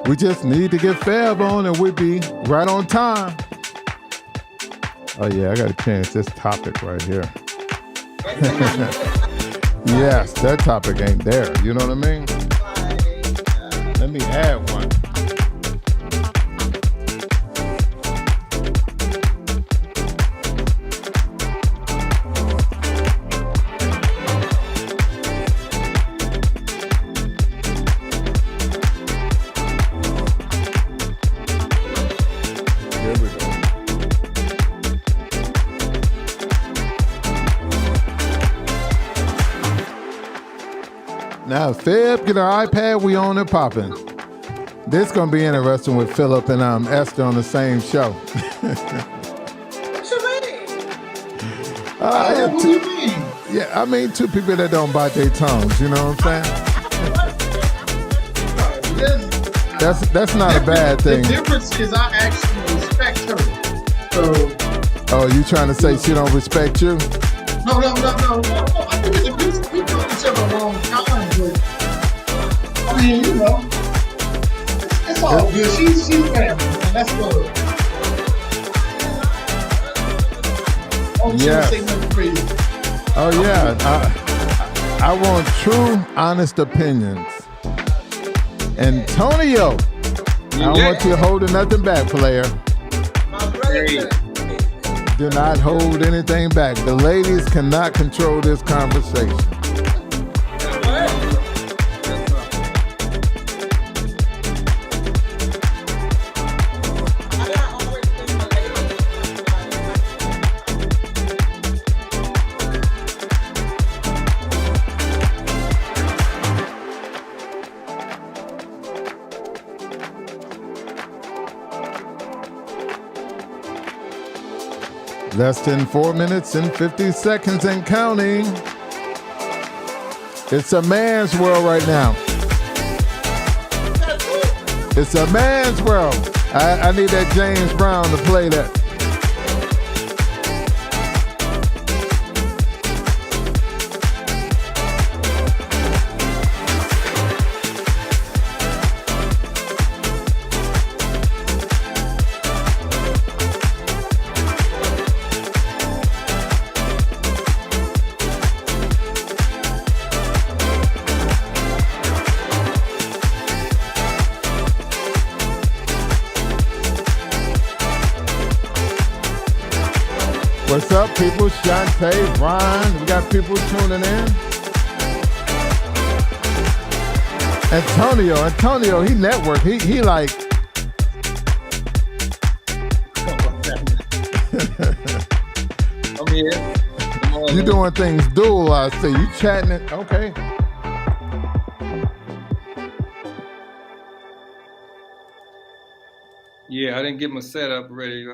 We just need to get Feb on and we'll be right on time. Oh yeah, I gotta change this topic right here. Yes, that topic ain't there. You know what I mean? Let me add one. Now, Feb, get our iPad, we on and popping. This gonna be interesting with Phillip and Esther on the same show. What you mean? What do you mean? Yeah, I mean two people that don't bite their tongues, you know what I'm saying? That's not a bad thing. The difference is I actually respect her. So. Oh, you trying to say she don't respect you? No. I think it's a good we know each other a long time, but I mean, you know, it's all good. She's family, man. That's good. Yeah. Oh yeah. I want true, honest opinions. Antonio, I don't want you holding nothing back, player. Do not hold anything back. The ladies cannot control this conversation. Less than 4 minutes and 50 seconds and counting. It's a man's world right now. It's a man's world. I need that James Brown to play that. What's up, people? Shantae, Ron, we got people tuning in. Antonio, he network. He like. I'm here. You doing things dual, I see. You chatting it, okay. Yeah, I didn't get my setup ready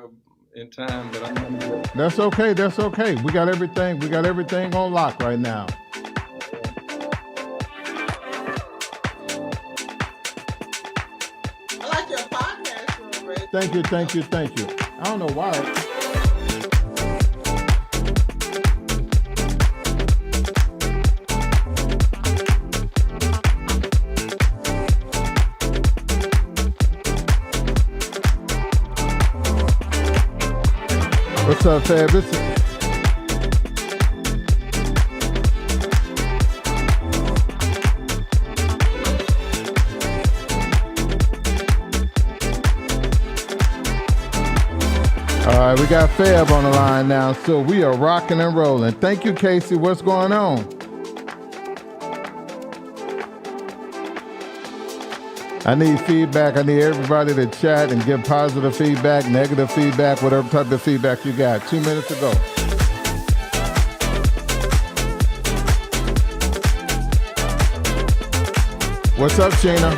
in time, but I'm gonna do it. That's okay. We got everything on lock right now. I like your podcast room, Ray. Thank you. I don't know why. What's up, Fab? All right, we got Fab on the line now, so we are rocking and rolling. Thank you, Casey. What's going on? I need feedback. I need everybody to chat and give positive feedback, negative feedback, whatever type of feedback you got. 2 minutes to go. What's up, Sheena?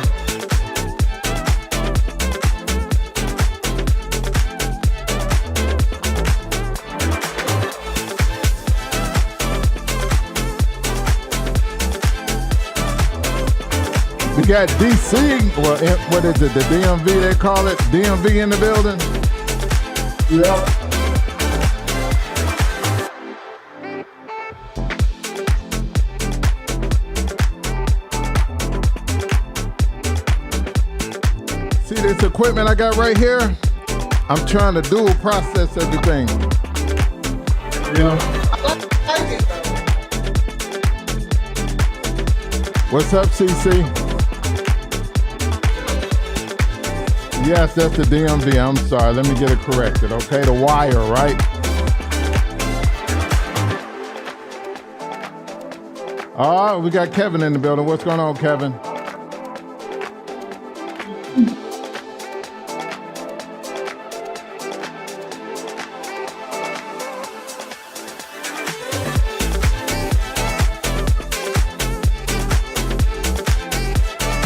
We got DC, well, what is it, the DMV they call it? DMV in the building? Yeah. See this equipment I got right here? I'm trying to dual process everything. Yeah. I like it though. What's up, CC? Yes, that's the DMV. I'm sorry. Let me get it corrected, okay? The wire, right? All right, we got Kevin in the building. What's going on, Kevin?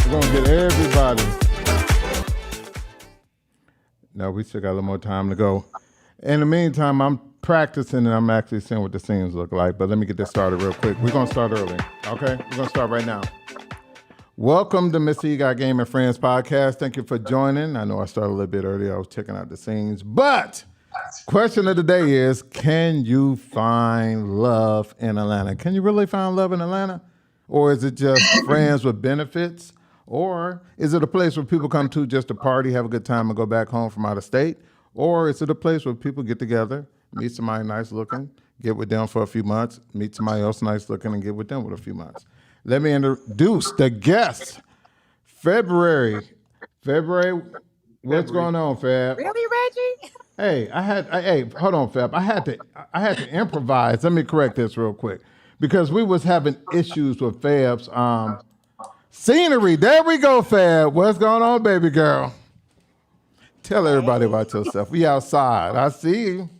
We're going to get everybody. No, we still got a little more time to go. In the meantime, I'm practicing and I'm actually seeing what the scenes look like. But let me get this started real quick. We're going to start early, okay? We're going to start right now. Welcome to Mr. You Got Game and Friends podcast. Thank you for joining. I know I started a little bit early. I was checking out the scenes. But question of the day is, can you find love in Atlanta? Can you really find love in Atlanta? Or is it just friends with benefits? Or is it a place where people come to just to party, have a good time, and go back home from out of state? Or is it a place where people get together, meet somebody nice looking, get with them for a few months, meet somebody else nice looking, and get with them with a few months? Let me introduce the guest, Febury. Febury, what's going on, Feb? Really, Reggie? Hey, hold on, Feb. I had to improvise. Let me correct this real quick because we was having issues with Fab's scenery. There we go, Fab. What's going on, baby girl? Tell everybody about yourself. We outside. I see you.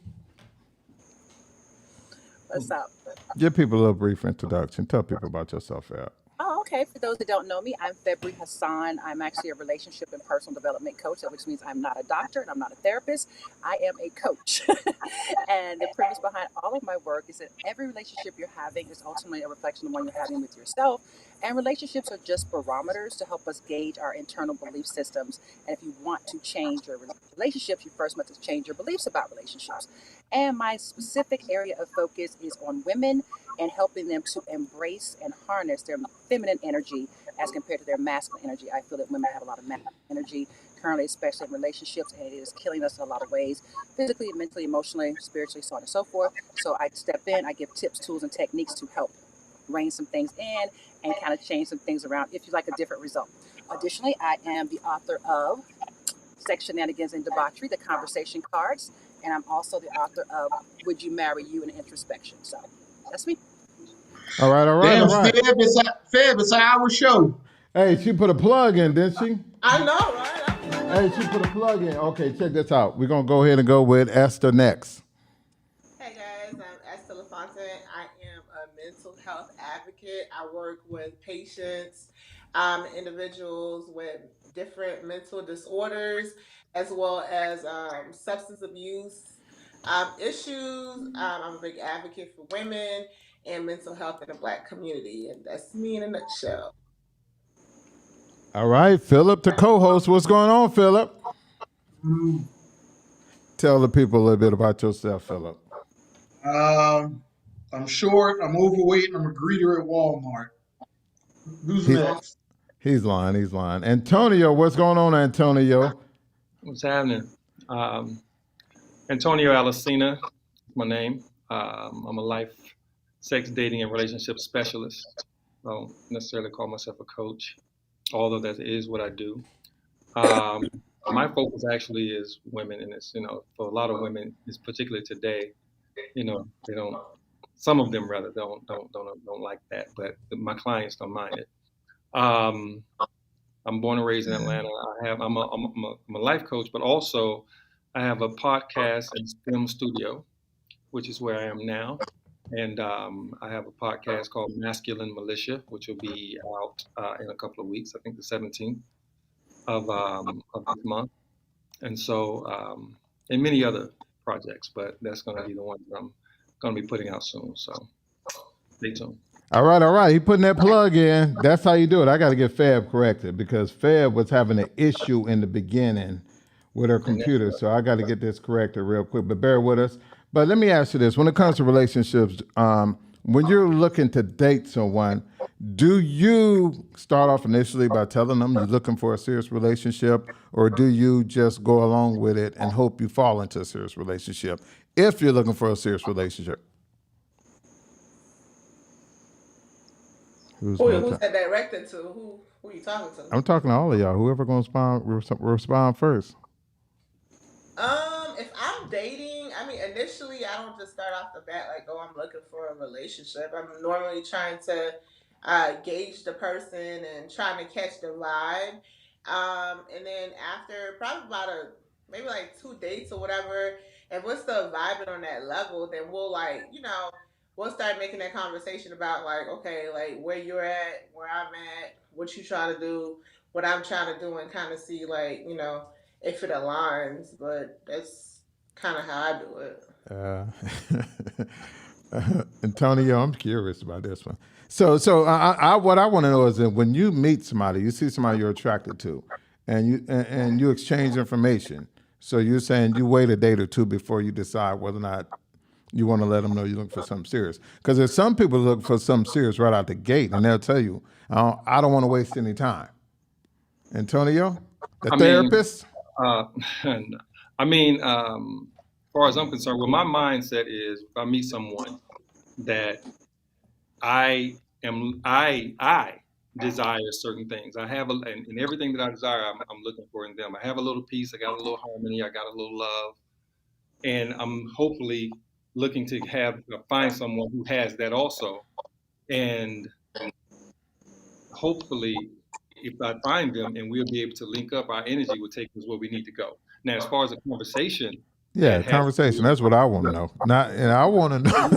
What's up? Give people a little brief introduction. Tell people about yourself, Fab. Oh, okay. For those that don't know me, I'm Febury Hassan. I'm actually a relationship and personal development coach, which means I'm not a doctor and I'm not a therapist. I am a coach. And the premise behind all of my work is that every relationship you're having is ultimately a reflection of one you're having with yourself. And relationships are just barometers to help us gauge our internal belief systems. And if you want to change your relationships, you first must change your beliefs about relationships. And my specific area of focus is on women and helping them to embrace and harness their feminine energy as compared to their masculine energy. I feel that women have a lot of masculine energy currently, especially in relationships, and it is killing us in a lot of ways, physically, mentally, emotionally, spiritually, so on and so forth. So I step in, I give tips, tools, and techniques to help rein some things in and kind of change some things around if you like a different result. Additionally, I am the author of Sex Shenanigans and Debauchery, the Conversation Cards, and I'm also the author of Would You Marry You and Introspection. So that's me. All right. Damn, Fab, it's our show. Hey, she put a plug in, didn't she? I know, right? Hey, she put a plug in. Okay, check this out. We're going to go ahead and go with Esther next. Hey guys, I'm Esther Lafontant. I am a mental health advocate. I work with patients, individuals with different mental disorders, as well as substance abuse issues. I'm a big advocate for women and mental health in the Black community, and that's me in a nutshell. All right, Phillip, the co-host. What's going on, Phillip? Tell the people a little bit about yourself, Phillip. I'm short, I'm overweight, and I'm a greeter at Walmart. Who's next? He's lying. Antonio, what's going on, Antonio? What's happening? Antonio Alacena is my name. I'm a life, sex, dating, and relationship specialist. I don't necessarily call myself a coach, although that is what I do. My focus actually is women, and it's, for a lot of women, it's particularly today, they don't. Some of them rather don't like that, but my clients don't mind it. I'm born and raised in Atlanta. I'm a life coach, but also I have a podcast and film studio, which is where I am now. And I have a podcast called Masculine Militia, which will be out in a couple of weeks. I think the 17th of this month. And so, and many other projects, but that's going to be the one that I'm going to be putting out soon. So stay tuned. All right. He putting that plug in. That's how you do it. I got to get Fab corrected because Fab was having an issue in the beginning with her computer. So I got to get this corrected real quick, but bear with us. But let me ask you this. When it comes to relationships, when you're looking to date someone, Do you start off initially by telling them you're looking for a serious relationship, or do you just go along with it and hope you fall into a serious relationship if you're looking for a serious relationship? Who's going Who's to? that directed to? Who are you talking to? I'm talking to all of y'all. Whoever going to respond first. If I'm dating, I mean, initially, I don't just start off the bat like, "Oh, I'm looking for a relationship." I'm normally trying to gauge the person and trying to catch the vibe. And then after probably about maybe like 2 dates or whatever, if we're still vibing on that level, then we'll we'll start making that conversation about like, okay, like where you're at, where I'm at, what you trying to do, what I'm trying to do, and kind of see like, if it aligns, but that's kind of how I do it. Antonio, I'm curious about this one. So what I want to know is that when you meet somebody, you see somebody you're attracted to, and you exchange information. So you're saying you wait a date or two before you decide whether or not you want to let them know you're looking for something serious. Because there's some people look for something serious right out the gate, and they'll tell you, I don't want to waste any time. Antonio, the I mean, therapist? uh, I mean, as far as I'm concerned, well, my mindset is if I meet someone that I desire certain things. I have and everything that I desire, I'm looking for in them. I have a little peace. I got a little harmony. I got a little love, and I'm hopefully looking to find someone who has that also. And hopefully, if I find them and we'll be able to link up, our energy will take us where we need to go. Now, as far as a conversation Yeah, that has to conversation. do, That's what I want to know. Not, and I want to no,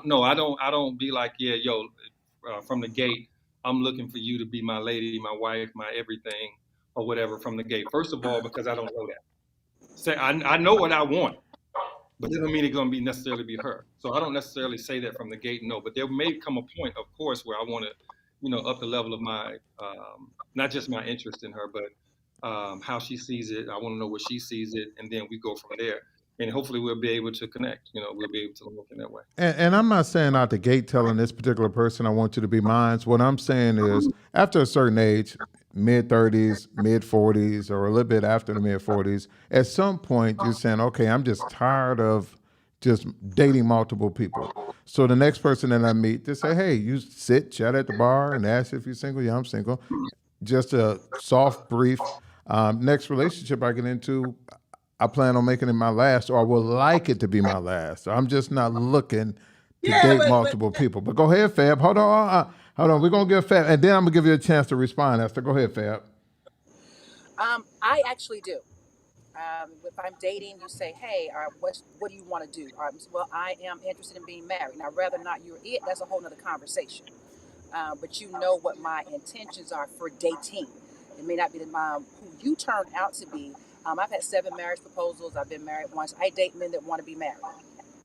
know. I don't be like, yeah, yo, from the gate, I'm looking for you to be my lady, my wife, my everything, or whatever from the gate. First of all, because I don't know that. Say, I know what I want, but it doesn't mean it's going to be necessarily be her. So I don't necessarily say that from the gate, no. But there may come a point, of course, where I want to, up the level of my, not just my interest in her, but how she sees it. I want to know where she sees it, and then we go from there. And hopefully we'll be able to connect. We'll be able to look in that way. And I'm not saying out the gate telling this particular person I want you to be mine. What I'm saying is after a certain age, mid 30s, mid 40s, or a little bit after the mid 40s, at some point you're saying, okay, I'm just tired of just dating multiple people. So the next person that I meet, they say, hey, you sit, chat at the bar, and ask if you're single. Yeah, I'm single. Just a soft brief. Next relationship I get into, I plan on making it my last, or I would like it to be my last. So I'm just not looking to Yeah, date but multiple people. But go ahead, Fab. Hold on, hold on. We're gonna give Fab, and then I'm gonna give you a chance to respond. Esther, go ahead, Fab. I actually do. If I'm dating, you say, "Hey, what do you want to do?" Well, I am interested in being married. Now, rather not you're it, that's a whole nother conversation. But you know what my intentions are for dating. It may not be who you turn out to be. I've had 7 marriage proposals. I've been married once. I date men that want to be married.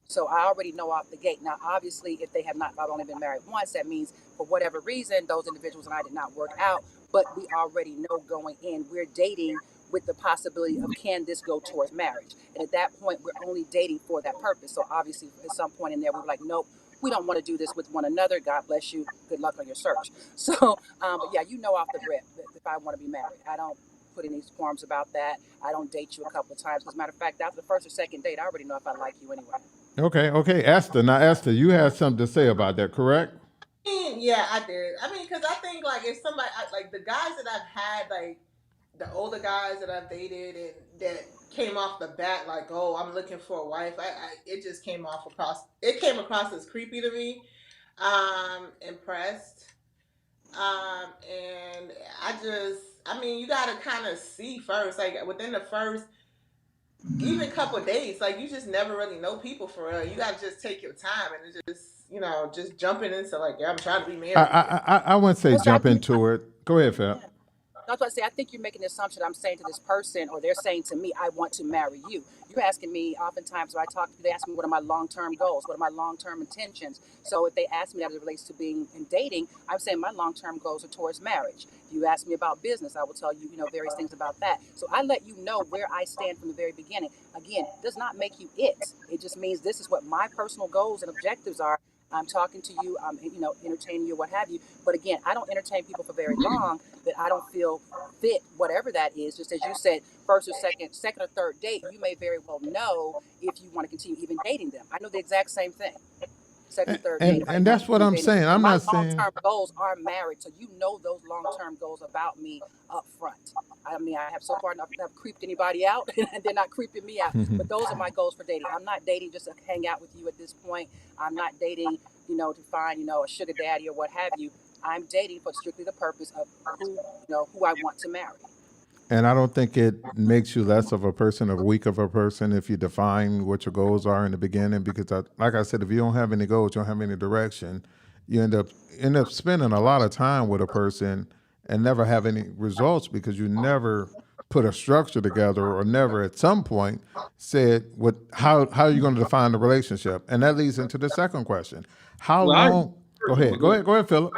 So I already know off the gate. Now, obviously, if they have not, I've only been married once, that means for whatever reason, those individuals and I did not work out. But we already know going in, we're dating with the possibility of can this go towards marriage? And at that point, we're only dating for that purpose. So obviously, at some point in there, we were like, nope, we don't want to do this with one another. God bless you. Good luck on your search. So, but yeah, you know off the rip if I want to be married. I don't put any qualms about that. I don't date you a couple of times. As a matter of fact, after the first or second date, I already know if I like you anyway. Okay, Esther. Now, Esther, you had something to say about that, correct? yeah, I did. I mean, because I think like if somebody like the guys that I've had, like the older guys that I've dated, and that came off the bat like, oh, I'm looking for a wife. It just came across as creepy to me. Impressed. And I mean, you gotta kind of see first, like within the first even couple days, like you just never really know people for real. You gotta just take your time and just jumping into like, yeah, I'm trying to be I married. I wouldn't say Well, see, jump into it. Go ahead, Fab. I was about to say, I think you're making the assumption I'm saying to this person, or they're saying to me, I want to marry you. You're asking me, oftentimes when I talk to you, they ask me, what are my long-term goals? What are my long-term intentions? So if they ask me that as it relates to being in dating, I'm saying my long-term goals are towards marriage. If you ask me about business, I will tell you, various things about that. So I let you know where I stand from the very beginning. Again, it does not make you it. It just means this is what my personal goals and objectives are. I'm talking to you, I'm entertaining you, what have you. But again, I don't entertain people for very long that I don't feel fit, whatever that is. Just as you said, first or second or third date, you may very well know if you want to continue even dating them. I know the exact same thing. Second, third date, if I And want to that's what continue I'm dating. saying. I'm My not saying. long-term goals are married, so you know those long-term goals about me up front. I mean, I have so far not creeped anybody out, and they're not creeping me out. But those are my goals for dating. I'm not dating just to hang out with you at this point. I'm not dating, to find, a sugar daddy or what have you. I'm dating for strictly the purpose of who I want to marry. And I don't think it makes you less of a person or weak of a person if you define what your goals are in the beginning. Because, like I said, if you don't have any goals, you don't have any direction, you end up spending a lot of time with a person and never have any results because you never put a structure together or never at some point said how are you going to define the relationship. And that leads into the second question: how Well, I long? Go ahead. Go ahead, Phillip.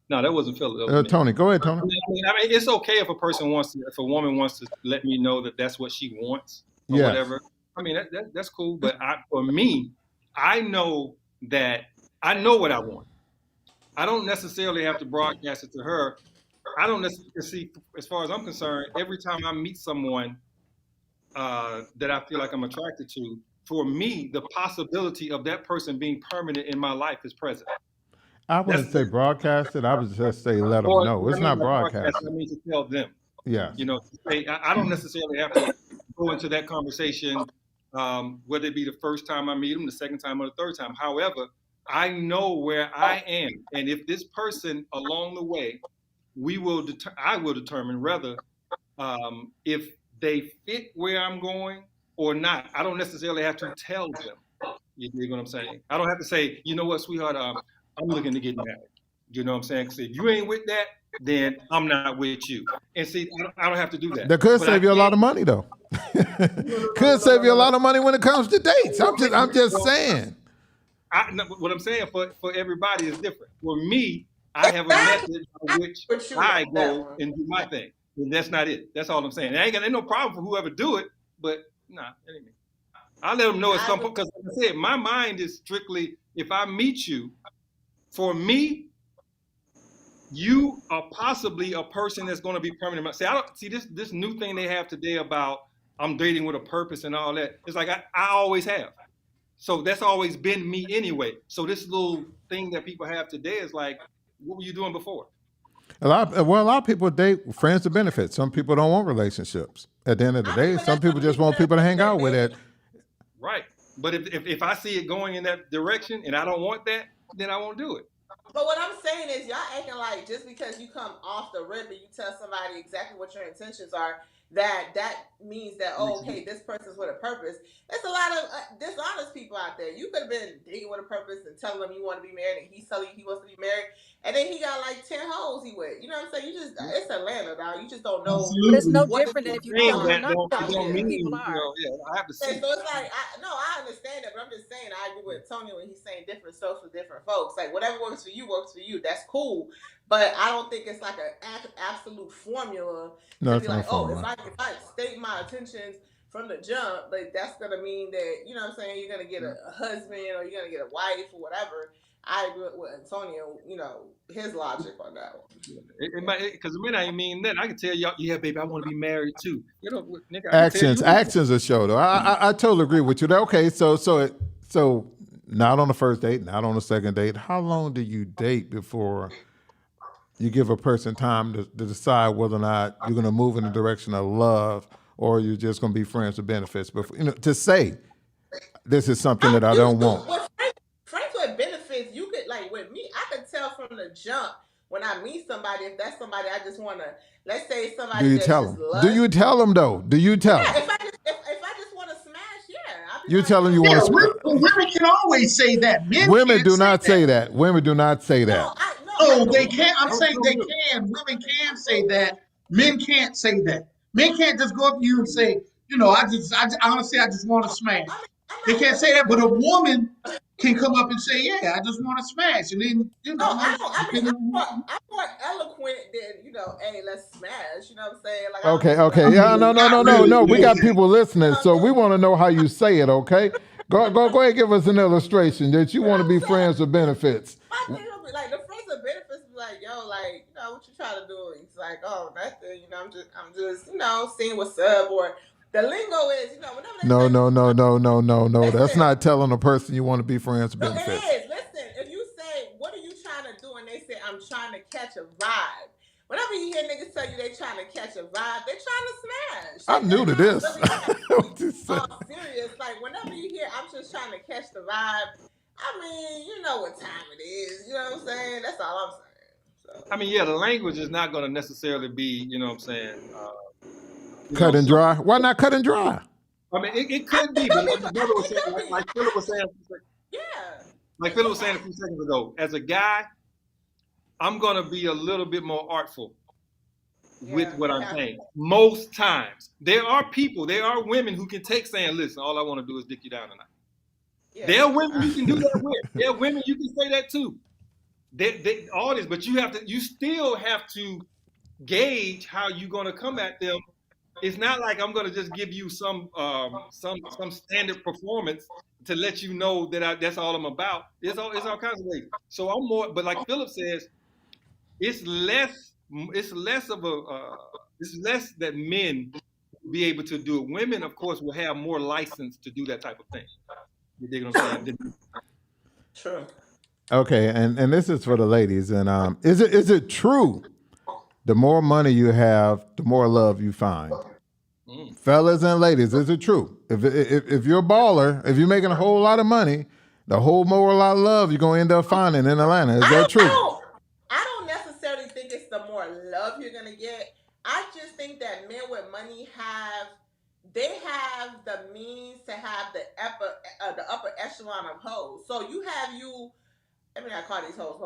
No, that wasn't Philip. That was me. Tony, go ahead, Tony. I mean, it's okay if if a woman wants to let me know that that's what she wants or Yes. whatever. I mean, that's cool. But for me, I know what I want. I don't necessarily have to broadcast it to her. I don't necessarily see, as far as I'm concerned, every time I meet someone that I feel like I'm attracted to, for me, the possibility of that person being permanent in my life is present. I wouldn't say broadcast it. I would just say let them Or know. It's I mean, not by broadcast. I mean to tell them. Yes. To say, I don't necessarily have to go into that conversation, whether it be the first time I meet them, the second time, or the third time. However, I know where I am, and if this person along the way, I will determine whether if they fit where I'm going or not. I don't necessarily have to tell them. You dig what I'm saying? I don't have to say, you know what, sweetheart, I'm looking to get married. You know what I'm saying? Because if you ain't with that, then I'm not with you. And see, I don't have to do that. That could But save you a lot of money, though. Could save you a lot of money when it comes to dates. I'm just saying. What I'm saying for everybody is different. For me, I have a Exactly. method by which I go and do my thing. And that's not it. That's all I'm saying. Ain't no problem for whoever do it, but nah, that ain't me. I let them know at some point, because like I said, my mind is strictly, if I meet you, for me, you are possibly a person that's going to be permanent. See, I don't see this new thing they have today about I'm dating with a purpose and all that. It's like I always have. So that's always been me anyway. So this little thing that people have today is like, what were you doing before? A lot of people date friends to benefit. Some people don't want relationships. At the end of the day, some people just want people to hang out with it. Right. But if I see it going in that direction and I don't want that, then I won't do it. But what I'm saying is, y'all acting like just because you come off the rip and you tell somebody exactly what your intentions are, that means that, oh, okay, this person's with a purpose. There's a lot of dishonest people out there. You could have been dating with a purpose and telling him you want to be married, and he's telling you he wants to be married, and then he got like 10 hoes he with. You know what I'm saying? It's Atlanta, dog. You just don't know. But it's no What different than if you saying tell them that not don't mean, people are. I have to see. And so it's like, I understand that, but I'm just saying, I agree with Tony when he's saying different stuff for different folks. Like, whatever works for you works for you. That's cool. But I don't think it's like an absolute formula No, to it's be not like, oh, formula. if I state my intentions from the jump, like that's gonna mean that, you know what I'm saying, you're gonna get a husband or you're gonna get a wife or whatever. I agree with Antonio, his logic on that one. Because it may not mean that. I can tell y'all, yeah, baby, I want to be married too. Nigga, Actions are show though. I totally agree with you. Okay, so not on the first date, not on the second date. How long do you date before you give a person time to decide whether or not you're going to move in the direction of love or you're just going to be friends with benefits? But to say this is something that I don't want. With friends with benefits, you could, like with me, I could tell from the jump when I meet somebody if that's somebody I just want to. Let's say somebody. Do you that's tell just them? Do you tell them though? Do you tell them? if I just want to smash, yeah. You tell them you want to smash. Women can always say that. Men Women can't do not say that. Women do not say that. No, they can't. I'm saying they can. Women can say that. Men can't say that. Men can't just go up to you and say, honestly, I just want to smash. They can't say that, but a woman can come up and say, yeah, I just want to smash. And then, I'm more eloquent than, hey, let's smash. You know what I'm saying? Like, Okay. Yeah, no. We got people listening, so we want to know how you say it, okay? Go ahead and give us an illustration that you want to be friends with benefits. My thing will be like the friends of benefits be like, yo, like, what you trying to do? He's like, oh, nothing, I'm just, seeing what's up. Or the lingo is, whenever they No, say, no. That's Listen. not telling a person you want to be friends with no, benefits. it is. Listen, if you say, what are you trying to do? And they say, I'm trying to catch a vibe. Whenever you hear niggas tell you they trying to catch a vibe, they're trying to smash. I'm new to this. What you say? Serious. Like, whenever you hear, I'm just trying to catch the vibe, I mean, you know what time it is. You know what I'm saying? That's all I'm saying. So. I mean, yeah, the language is not going to necessarily be, you know what I'm saying? Cut and dry. Why not cut and dry? I mean, it could be, but like Phillip was saying, yeah. Like Phillip was saying a few seconds ago, as a guy, I'm going to be a little bit more artful with what I'm saying. Most times. There are women who can take saying, listen, all I want to do is dick you down tonight. Yeah. There are women you can do that with. There are women you can say that to. All this, but you still have to gauge how you're going to come at them. It's not like I'm going to just give you some standard performance to let you know that that's all I'm about. It's all kinds of ways. So I'm more, but like Phillip says, it's less that men be able to do it. Women, of course, will have more license to do that type of thing. You dig what I'm saying? True. Okay, and this is for the ladies. And is it true? The more money you have, the more love you find. Fellas and ladies, is it true? If you're a baller, if you're making a whole lot of money, the whole more lot of love you're gonna end up finding in Atlanta. Is that true? I don't necessarily think it's the more love you're gonna get. I just think that men with money have the means to have the upper echelon of hoes. So you have I mean, I call these hoes.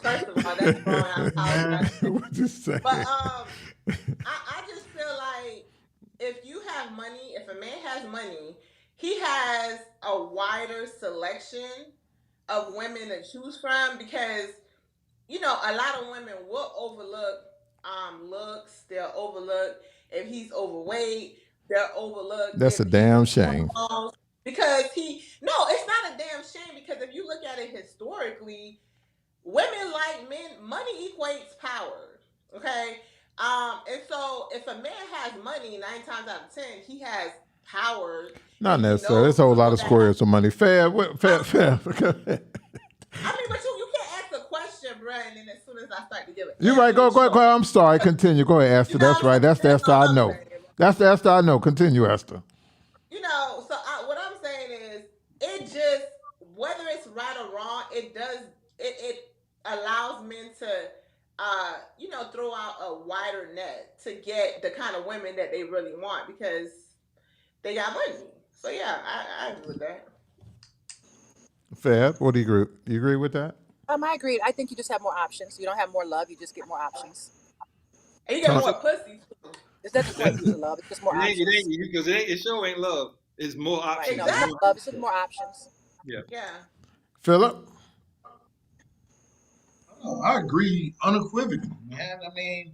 First of all, that's wrong. What you say? But I just feel like if you have money, if a man has money, he has a wider selection of women to choose from because a lot of women will overlook looks. They'll overlook if he's overweight. They'll overlook. That's a damn shame. Because it's not a damn shame because if you look at it historically, women like men, money equates power. Okay. And so if a man has money, 9 times out of 10, he has power. Not necessarily. There's a whole lot of squares of money. Fair. I mean, but you can't ask a question, bro, and then as soon as I start to give it. You're right. Go. I'm sorry. Continue. Go ahead, Esther. That's right. That's the Esther I know. That's the Esther I know. Continue, Esther. So what I'm saying is, it just, whether it's right or wrong, it allows men to, throw out a wider net to get the kind of women that they really want because they got money. So yeah, I agree with that. Fair. What do you agree? Do you agree with that? I agree. I think you just have more options. You don't have more love. You just get more options. And you get more pussy too. It's not the point of love. It's just more options. It sure ain't love. It's more options. Right, no, it's not love. It's just more options. Yeah. Phillip? Oh, I agree unequivocally, man. I mean,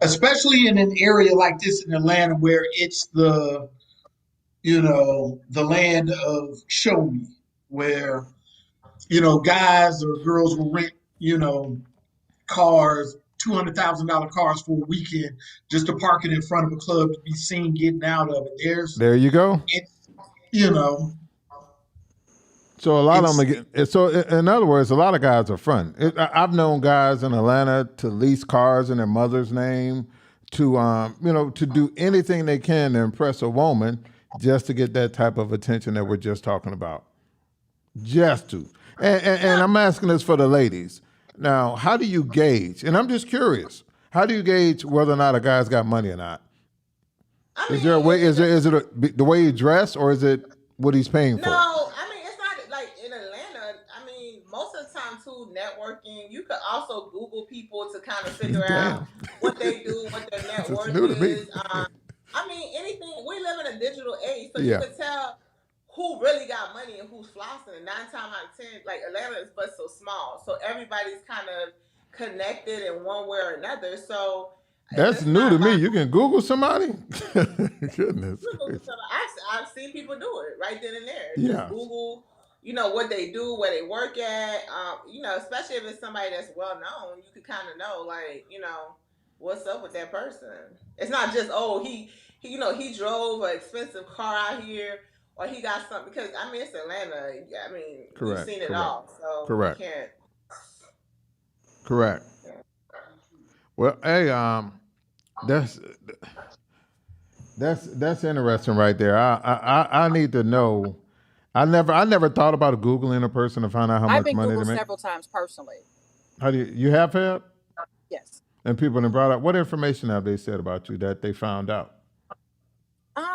especially in an area like this in Atlanta where it's the land of show me, where, guys or girls will rent, cars, $200,000 cars for a weekend just to park it in front of a club to be seen getting out of it. There you go. So a lot of them so in other words, a lot of guys are front. I've known guys in Atlanta to lease cars in their mother's name, to to do anything they can to impress a woman just to get that type of attention that we're just talking about. Just to. And I'm asking this for the ladies. Now, how do you gauge? And I'm just curious. How do you gauge whether or not a guy's got money or not? Is there a way? Is it the way he dress, or is it what he's paying for? No, I mean, it's not like in Atlanta. I mean, most of the time too, networking. You could also Google people to kind of figure out what they do, what their net worth is. I mean, anything. We live in a digital age, so you could tell who really got money and who's flossing. And 9 times out of 10, like Atlanta is but so small, so everybody's kind of connected in one way or another. So That's It's new to not me. by You can Google somebody? Goodness. I've seen people do it right then and there. Just Yeah. Google, what they do, where they work at. Especially if it's somebody that's well known, you could kind of know, like, what's up with that person. It's not just, oh, he drove an expensive car out here, or he got something, because I mean it's Atlanta. I mean, we've Correct. seen it Correct. all, so you Correct. can't. Correct. Well, hey, that's that's interesting right there. I need to know. I never thought about Googling a person to find out how I've much been money they Googled make. several times personally. How do you have had? Yes. And people have brought up what information have they said about you that they found out?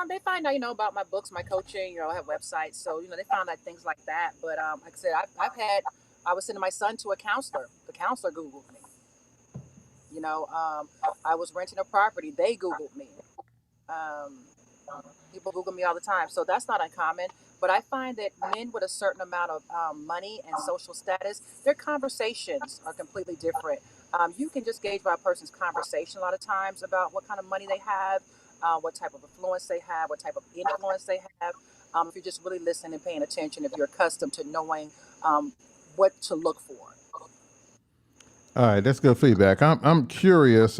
They find out, about my books, my coaching. I have websites, so they found out things like that. But like I said, I was sending my son to a counselor. The counselor Googled me. I was renting a property. They Googled me. Um, People Google me all the time, so that's not uncommon. But I find that men with a certain amount of money and social status, their conversations are completely different. You can just gauge by a person's conversation a lot of times about what kind of money they have, what type of influence they have, what type of influence they have. If you're just really listening and paying attention, if you're accustomed to knowing what to look for. All right, that's good feedback. I'm curious.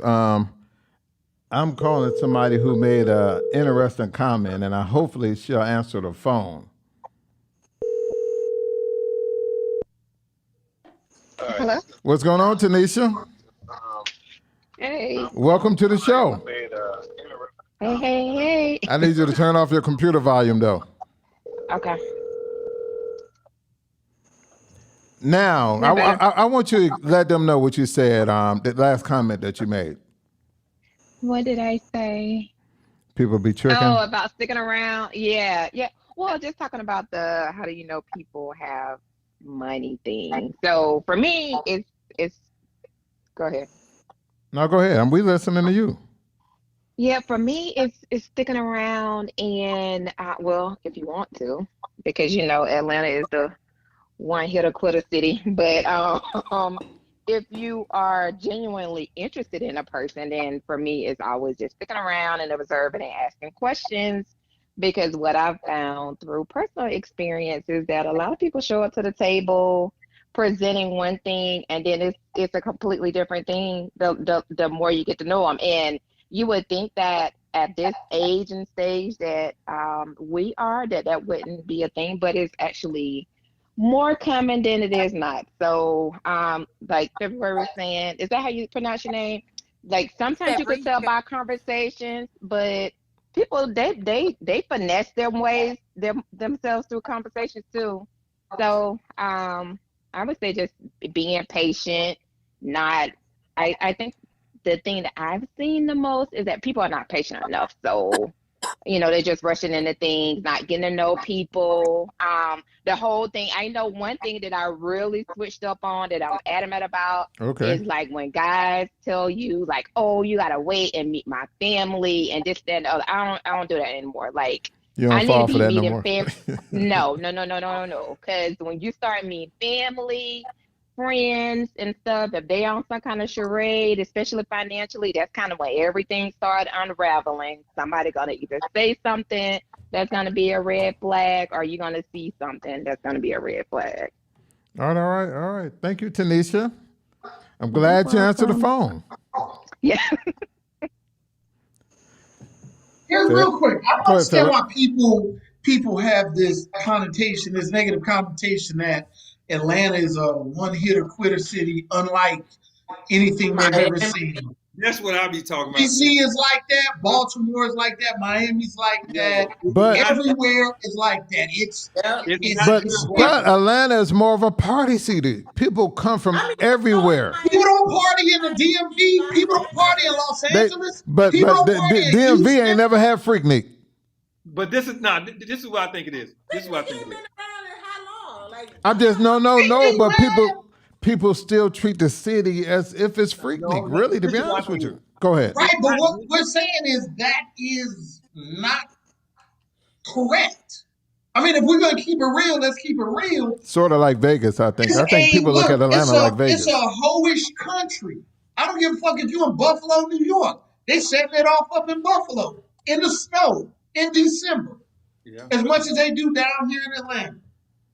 I'm calling somebody who made a interesting comment, and hopefully she'll answer the phone. Hello. What's going on, Tanisha? Hey. Welcome to the show. Hey. I need you to turn off your computer volume, though. Okay. Now, I want you to let them know what you said, the last comment that you made. What did I say? People be tricking? Oh, about sticking around. Yeah. Well, just talking about the how do you know people have money thing. So for me, it's go ahead. No, go ahead. We listening to you. Yeah, for me, it's sticking around, and well, if you want to, because Atlanta is the one hitter quitter city. But if you are genuinely interested in a person, then for me, it's always just sticking around and observing and asking questions. Because what I've found through personal experience is that a lot of people show up to the table presenting one thing, and then it's a completely different thing the more you get to know them. And you would think that at this age and stage that we are, that wouldn't be a thing, but it's actually more common than it is not. So, like February was saying, is that how you pronounce your name? Like sometimes you can tell by conversations, but people they finesse themselves through conversations too. So, I would say just being patient. I think the thing that I've seen the most is that people are not patient enough. So, they're just rushing into things, not getting to know people. The whole thing, I know one thing that I really switched up on that I'm adamant about is like when guys tell you like, oh, you gotta wait and meet my family and this, that, and the other. I don't do that anymore. Like You don't I need fall to for be that no meeting more. No. Because when you start meeting family, friends and stuff, if they on some kind of charade, especially financially, that's kind of when everything started unraveling. Somebody gonna either say something that's gonna be a red flag, or you're gonna see something that's gonna be a red flag. All right. Thank you, Tanisha. I'm glad you answered the phone. Yeah. Here's real quick. I don't understand Phillip. why people have this connotation, this negative connotation that Atlanta is a one hitter quitter city, unlike anything they've ever seen. That's what I be talking about. DC is like that. Baltimore is like that. Miami's like that. But Everywhere is like that. It's but Atlanta is more of a party city. People come from everywhere. People don't party in the DMV. People don't party in Los Angeles. But People don't the party in DMV Houston. ain't never had Freaknik. But this is not. This is what I think it is. This is what I think it is. How long? Like I'm just no. But people still treat the city as if it's Freaknik. Really, to be honest with you. Go ahead. Right, but what we're saying is that is not correct. I mean, if we're gonna keep it real, let's keep it real. Sort of like Vegas, I think. I think people look at Atlanta like Vegas. It's a hoish country. I don't give a fuck if you're in Buffalo, New York. They setting it off up in Buffalo in the snow in December, Yeah. as much as they do down here in Atlanta.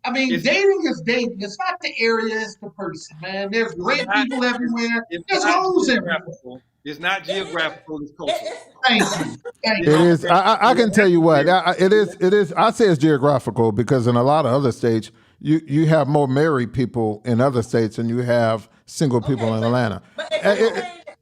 I mean, It's dating is dating. It's not the area, it's the person, man. There's great not. people everywhere. It's There's not hoes everywhere. geographical. It's not geographical. It's cultural. Thank That's you. true. Thank You It know you. what is. I'm saying? I So can what tell you what. happens It is. It is. I say it's geographical because in a lot of other states, you have more married people in other states than you have single people Okay, in Atlanta. but if It- you it- say that,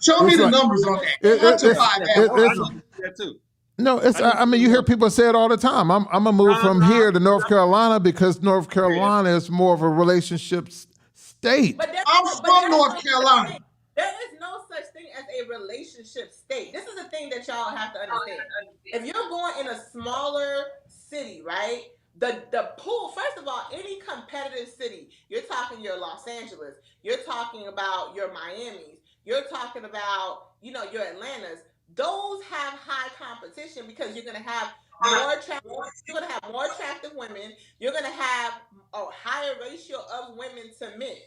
Show me it's the like numbers on that. is. Quantify Yes, that. I it's need to see that too. no. It's. I need to I mean, see you hear that. people say it all the time. I'm gonna move Nah, from nah, here to North nah. Carolina because North Red. Carolina is more of a relationship state. I'm from there's North no such Carolina. thing. There is no such thing as a relationship state. This is the thing that y'all have to understand. If you're going in a smaller city, right? The pool, first of all, any competitive city, you're talking your Los Angeles, you're talking about your Miamis, you're talking about, your Atlantas. Those have high competition because you're gonna have more attractive you're gonna have more attractive women, you're gonna have a higher ratio of women to men.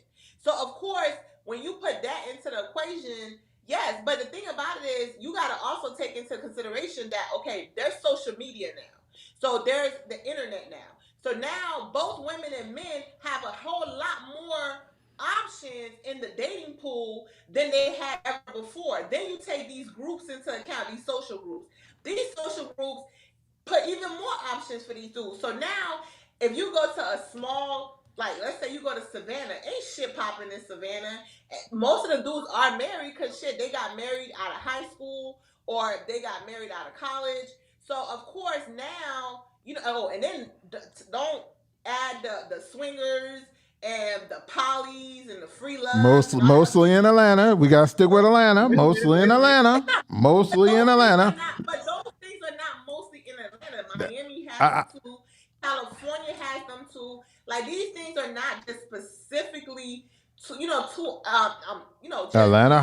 So of course, when you put that into the equation, yes, but the thing about it is you got to also take into consideration that okay, there's social media now. So there's the internet now. So now both women and men have a whole lot more options in the dating pool than they had ever before. Then you take these groups into account, these social groups. These social groups put even more options for these dudes. So now, if you go to a small, like let's say you go to Savannah, ain't shit popping in Savannah. Most of the dudes are married because shit, they got married out of high school or they got married out of college. So of course now, oh, and then don't add the swingers and the polys and the free loves and all that. Mostly in Atlanta. We gotta stick with Atlanta. Wait a minute. Mostly in Wait a minute. Atlanta. Mostly in Atlanta. But those things are not mostly in Atlanta. That- Miami has them I, too. California has them too. Like these things are not just specifically just Atlanta geared towards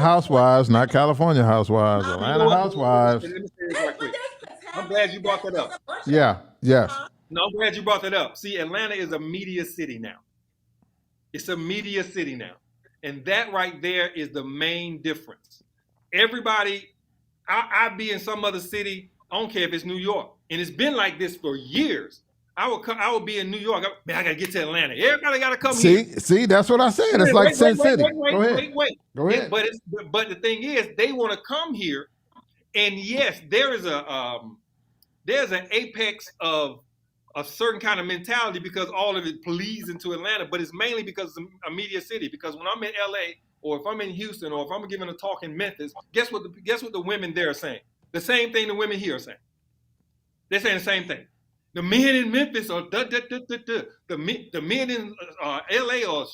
housewives, not California housewives. um, You know Atlanta what? housewives. Let me say this right but quick. there's I'm glad Potomac, you brought that there's up. a bunch of Yeah. Yes. huh? No, I'm glad you brought that up. See, Atlanta is a media city now. It's a media city now. And that right there is the main difference. Everybody, I'd be in some other city, I don't care if it's New York. And it's been like this for years. I would be in New York. Man, I gotta get to Atlanta. Everybody gotta come here. See, that's what I said. It's Wait, like wait, Sin wait, City. wait, wait, Go ahead. wait, wait. Go ahead. But the thing is, they want to come here, and yes, there's an apex of a certain kind of mentality because all of it bleeds into Atlanta, but it's mainly because it's a media city. Because when I'm in LA or if I'm in Houston or if I'm giving a talk in Memphis, guess what the women there are saying? The same thing the women here are saying. They're saying the same thing. The men in Memphis or the men in LA or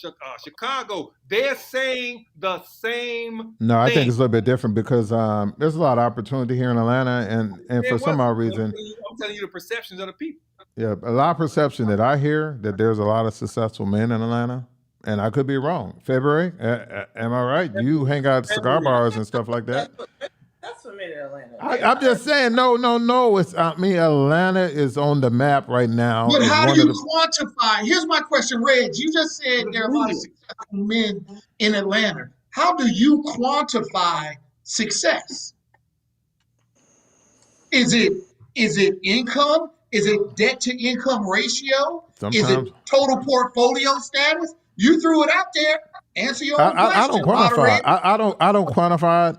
Chicago, they're saying the same No, I think thing. it's a little bit different because there's a lot of opportunity here in Atlanta, and for There some wasn't. odd reason, I'm telling you the perceptions of the people. yeah, a lot of perception that I hear that there's a lot of successful men in Atlanta, and I could be wrong. February, am I right? You hang out at cigar February. bars and stuff like that. That's for men in Atlanta. I'm just saying, no. It's Atlanta is on the map right now. But Is how do one of you the quantify? Here's my question, Reg. You just said It's there are a lot of media. successful men in Atlanta. How do you quantify success? Is it income? Is it debt to income ratio? Is it sometimes total portfolio status? You threw it out there. Answer your own I don't question, quantify. moderator. I don't quantify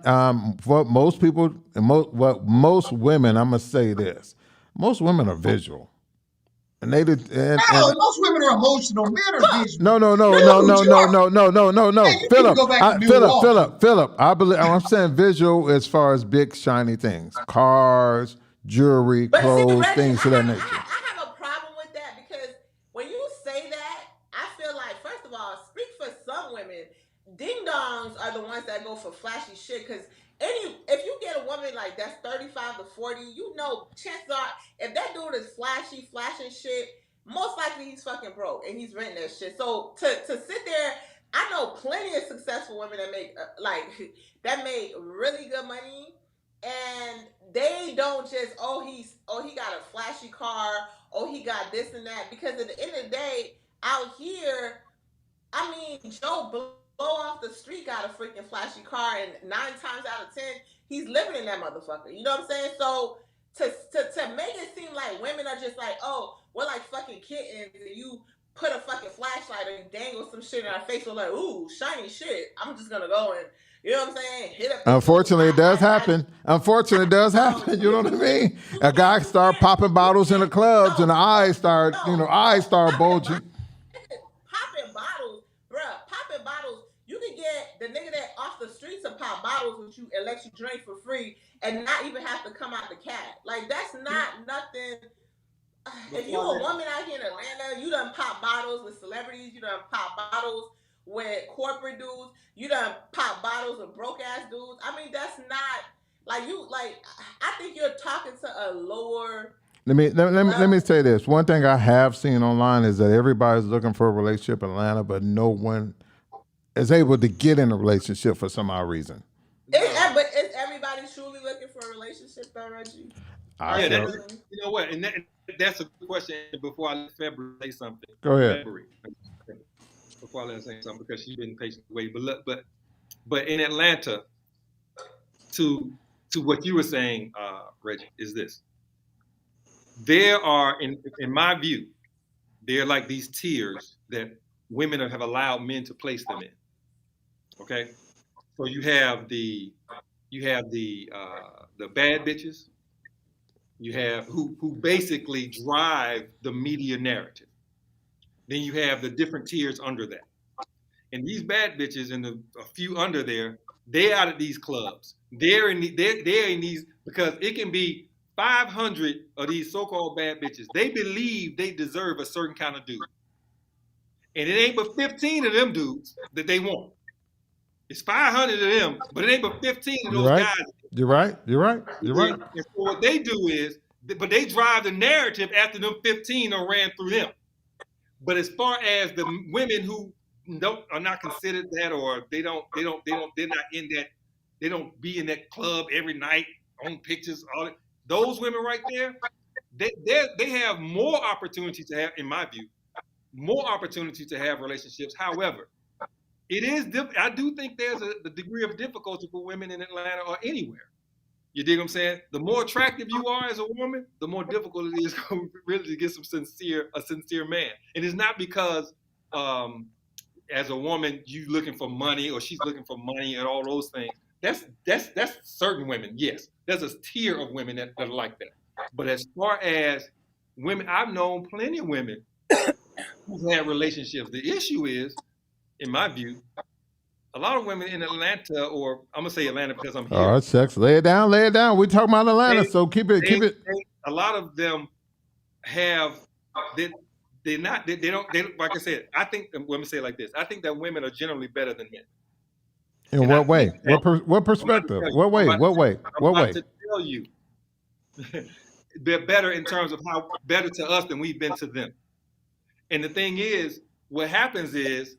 it. What most people and what most women, I'm gonna say this: most women are visual, and they did. And No, most women are emotional. Men are visual. no, Dude, you are. no. Man, you need to go back to Milwaukee. Philip. I believe I'm saying visual as far as big shiny things, cars, jewelry, But see, clothes, Reggie, things of that nature. I have a problem with that because when you say that, I feel like, first of all, speak for some women. Ding dongs are the ones that go for flashy shit because if you get a woman like that's 35 to 40, chances are if that dude is flashing shit, most likely he's fucking broke and he's renting that shit. So to sit there, I know plenty of successful women that make that make really good money and they don't just he got a flashy car, he got this and that because at the end of the day out here, I mean Joe blow off the street got a freaking flashy car and 9 times out of 10 he's living in that motherfucker. You know what I'm saying? So to make it seem like women are just like, oh, we're like fucking kittens, and you put a fucking flashlight and dangle some shit in our face, we're like, ooh, shiny shit. I'm just gonna go and, you know what I'm saying, hit up. Unfortunately, it does happen. Unfortunately, it does happen. You know what I mean? A guy start popping bottles in the clubs, and the eyes start bulging. Popping bottles, bruh. Popping bottles. You can get the nigga that off the streets to pop bottles with you and let you drink for free, and not even have to come out the cab. Like, that's not nothing. If you a woman out here in Atlanta, you done pop bottles with celebrities. You done pop bottles with corporate dudes. You done pop bottles with broke ass dudes. I mean, that's not like you. Like, I think you're talking to a lower. Let me say this. One thing I have seen online is that everybody's looking for a relationship in Atlanta, but no one is able to get in a relationship for some odd reason. But is everybody truly looking for a relationship though, Reggie? You know what? And that's a good question. Before I let Febury say something, go ahead. Febury, before I let her say something, because she's been patient wait. But in Atlanta, to what you were saying, Reggie, is this: there are, in my view, there are like these tiers that women have allowed men to place them in. Okay, so you have the bad bitches. You have who basically drive the media narrative. Then you have the different tiers under that. And these bad bitches and a few under there, they're out at these clubs. They're in these, because it can be 500 of these so-called bad bitches. They believe they deserve a certain kind of dude. And it ain't but 15 of them dudes that they want. It's 500 of them, but it ain't but 15 of those guys. You're right. And so what they do is, but they drive the narrative after them 15 are ran through them. But as far as the women who are not considered that, or they're not in that, they don't be in that club every night on pictures, all that. Those women right there, they have more opportunity to have, in my view, more opportunity to have relationships. However, it is I do think there's a degree of difficulty for women in Atlanta or anywhere. You dig what I'm saying? The more attractive you are as a woman, the more difficult it is really to get a sincere man. And it's not because as a woman you looking for money or she's looking for money and all those things. That's certain women. Yes, there's a tier of women that are like that. But as far as women, I've known plenty of women who've had relationships. The issue is, in my view, a lot of women in Atlanta, or I'm gonna say Atlanta because I'm here. All right, sex. Lay it down. We're talking about Atlanta, so keep it. A lot of them have they don't like I said. I think, let me say it like this: I think that women are generally better than men. In what way? What perspective? What way? I'm about to tell you, they're better in terms of how better to us than we've been to them. And the thing is, what happens is,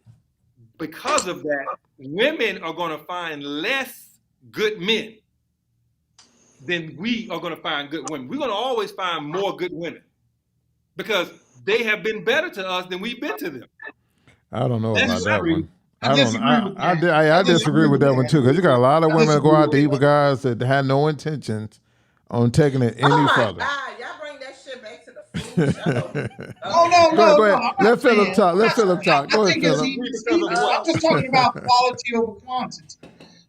because of that, women are going to find less good men than we are going to find good women. We're going to always find more good women because they have been better to us than we've been to them. I don't know about that one. I disagree with that one too, because you got a lot of women that go out to eat with guys that had no intentions on taking it any further. God, y'all bring that shit back to the food show. No. Go ahead. Let Phillip talk. Go ahead, Phillip. I'm just talking about quality over quantity.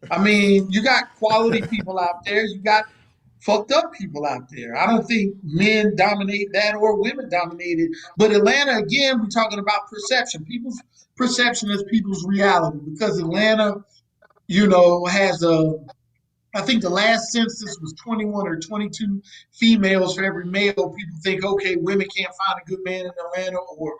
I mean, you got quality people out there. You got fucked up people out there. I don't think men dominate that or women dominate it. But Atlanta, again, we're talking about perception. People's perception is people's reality, because Atlanta, has I think the last census was 21 or 22 females for every male. People think, okay, women can't find a good man in Atlanta, or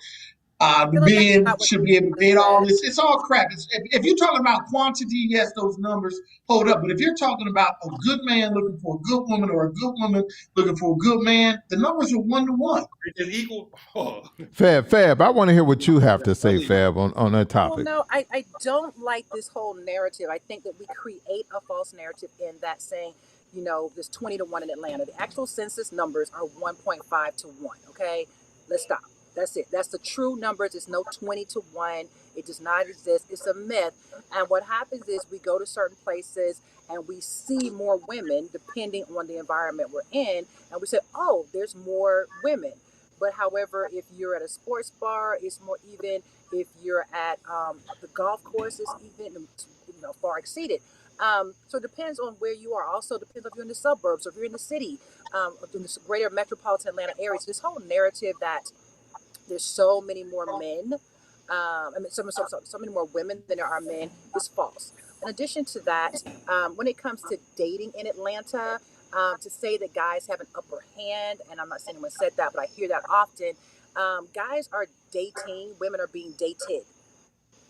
the men should be able to date all this. It's all crap. If you're talking about quantity, yes, those numbers hold up. But if you're talking about a good man looking for a good woman, or a good woman looking for a good man, the numbers are 1-to-1. It's equal. Oh. Fab, I want to hear what you have to say, Fab, on that topic. Well, no, I don't like this whole narrative. I think that we create a false narrative in that saying, there's 20-to-1 in Atlanta. The actual census numbers are 1.5 to 1. Okay, let's stop. That's it. That's the true numbers. It's no 20 to 1. It does not exist. It's a myth. And what happens is we go to certain places and we see more women depending on the environment we're in. And we say, oh, there's more women. But however, if you're at a sports bar, it's more even. If you're at the golf course, it's even far exceeded. So it depends on where you are. Also depends if you're in the suburbs or if you're in the city, in the greater metropolitan Atlanta area. So this whole narrative that there's so many more men, so many more women than there are men is false. In addition to that, when it comes to dating in Atlanta, to say that guys have an upper hand, and I'm not saying anyone said that, but I hear that often. Guys are dating, women are being dated.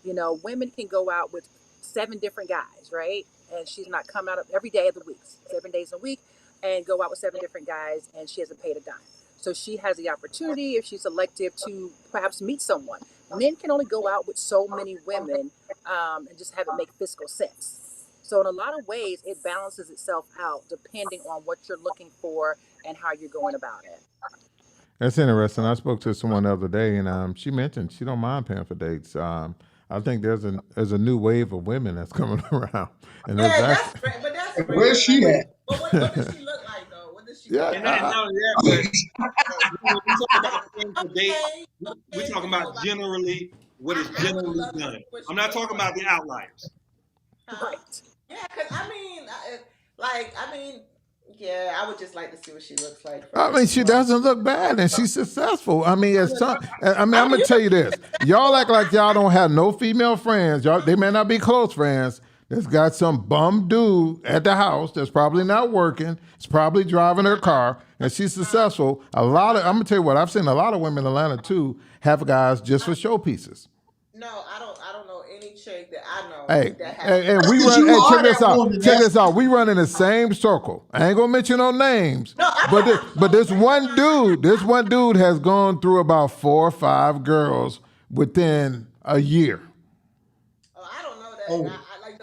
Women can go out with 7 different guys, right? And she's not coming out of every day of the week, 7 days a week, and go out with 7 different guys, and she hasn't paid a dime. So she has the opportunity, if she's selective, to perhaps meet someone. Men can only go out with so many women and just have it make fiscal sense. So in a lot of ways, it balances itself out depending on what you're looking for and how you're going about it. That's interesting. I spoke to someone the other day, and she mentioned she don't mind paying for dates. I think there's a new wave of women that's coming around, and there's Yeah, actually but that's Where's rare. she Like, at? but what does she look like though? What does she yeah. look And, like? and not only that, but when we talk about paying for dates, Okay, we're okay, talking about like, generally what is I would generally love to done. see what I'm she not looks talking like. about the outliers. Huh? Right. Yeah, because I mean, yeah, I would just like to see what she looks like I mean, first. she Well, doesn't look bad, and she's successful. I mean, as some, I mean, I I'm mean, gonna you tell can you be this: y'all successful. act like y'all don't have no female friends. Y'all, they may not be close friends. That's got some bum dude at the house that's probably not working. It's probably driving her car, and she's successful. I'm gonna tell you what, I've seen a lot of women in Atlanta too have guys just for showpieces. No, I don't know any chick that I know Hey, that has. hey, That's we because run. you Hey, check are this that out. woman. Check That's this out. We run in the same circle. I ain't gonna mention no names, No, I'm but talking this, about but close this friends of one mine. dude, has gone through about 4 or 5 girls within a year. Oh, I don't know that, and oh, I like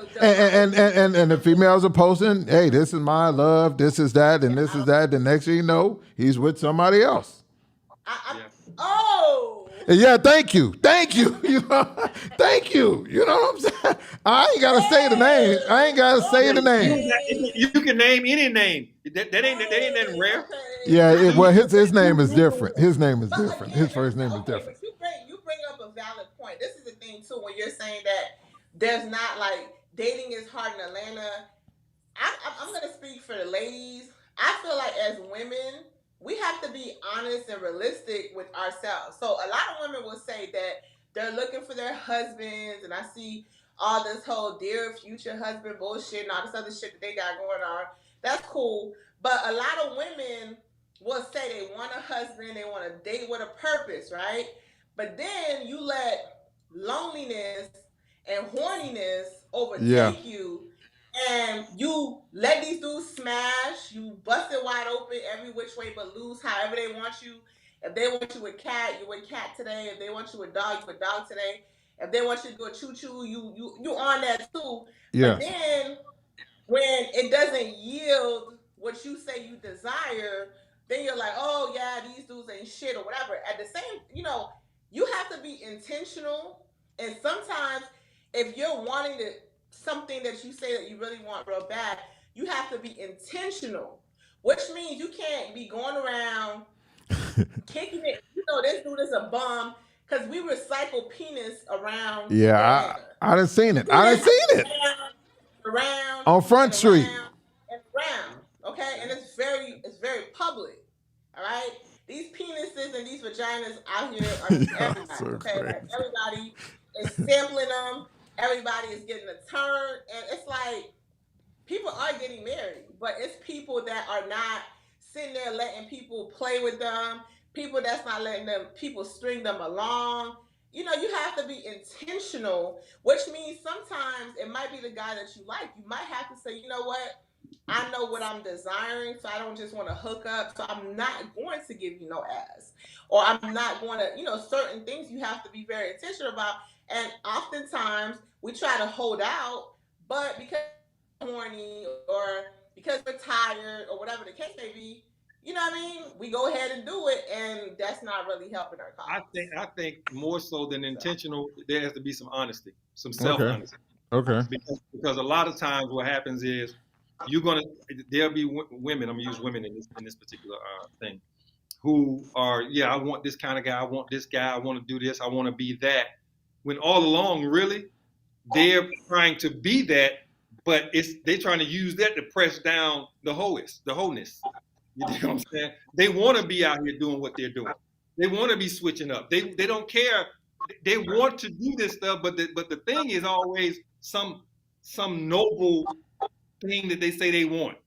And the females are posting, hey, this is my love, this is that, and yeah, this is that. The next thing you know, he's with somebody else. I Yeah. oh And yeah, thank you, you know, thank you. You know what I'm saying? I ain't gotta say the name. I ain't gotta say Yeah, the name. you can name any name. That ain't nothing rare. Yeah, I mean, his name is you- different. His name is But different. again, His first name is okay, different. but you bring up a valid point. This is the thing too when you're saying that there's not like dating is hard in Atlanta. I'm gonna speak for the ladies. I feel like as women, we have to be honest and realistic with ourselves. So a lot of women will say that they're looking for their husbands, and I see all this whole dear future husband bullshit and all this other shit that they got going on. That's cool, but a lot of women will say they want a husband, they want to date with a purpose, right? But then you let loneliness and horniness Yeah. overtake you and you let these dudes smash, you bust it wide open every which way but loose, however they want you. If they want you with cat, you with cat today. If they want you with dog, you with dog today. If they want you to do a choo choo, you on that too. But Yes. then when it doesn't yield what you say you desire, then you're like, oh yeah, these dudes ain't shit or whatever. At the same, you have to be intentional. And sometimes if you're wanting to something that you say that you really want real bad, you have to be intentional. Which means you can't be going around kicking it. This dude is a bum because we recycle penis around Yeah, Atlanta. I done seen We it. do I done this seen it around on and Front Street. around and around. Okay, and it's very public. All right, these penises and these vaginas out here are just Yeah, everybody. so Okay, crazy. like everybody is sampling them. Everybody is getting a turn, and it's like people are getting married, but it's people that are not sitting there letting people play with them, people that's not letting them people string them along. You have to be intentional, which means sometimes it might be the guy that you like. You might have to say, you know what? I know what I'm desiring, so I don't just want to hook up. So I'm not going to give you no ass, or I'm not going to, certain things you have to be very intentional about. And oftentimes we try to hold out, but because horny or because we're tired or whatever the case may be, you know what I mean? We go ahead and do it, and that's not really helping our cause. I think more so than intentional, there has to be some honesty, some Okay. self-honesty. Okay. Because a lot of times what happens is there'll be women, I'm gonna use women in this particular thing, who are, I want this kind of guy, I want this guy, I want to do this, I want to be that. When all along, really, they're trying to be that, but they're trying to use that to press down the wholeness. You know what I'm saying? They want to be out here doing what they're doing. They want to be switching up. They don't care. They want to do this stuff, but the thing is always some noble thing that they say they want.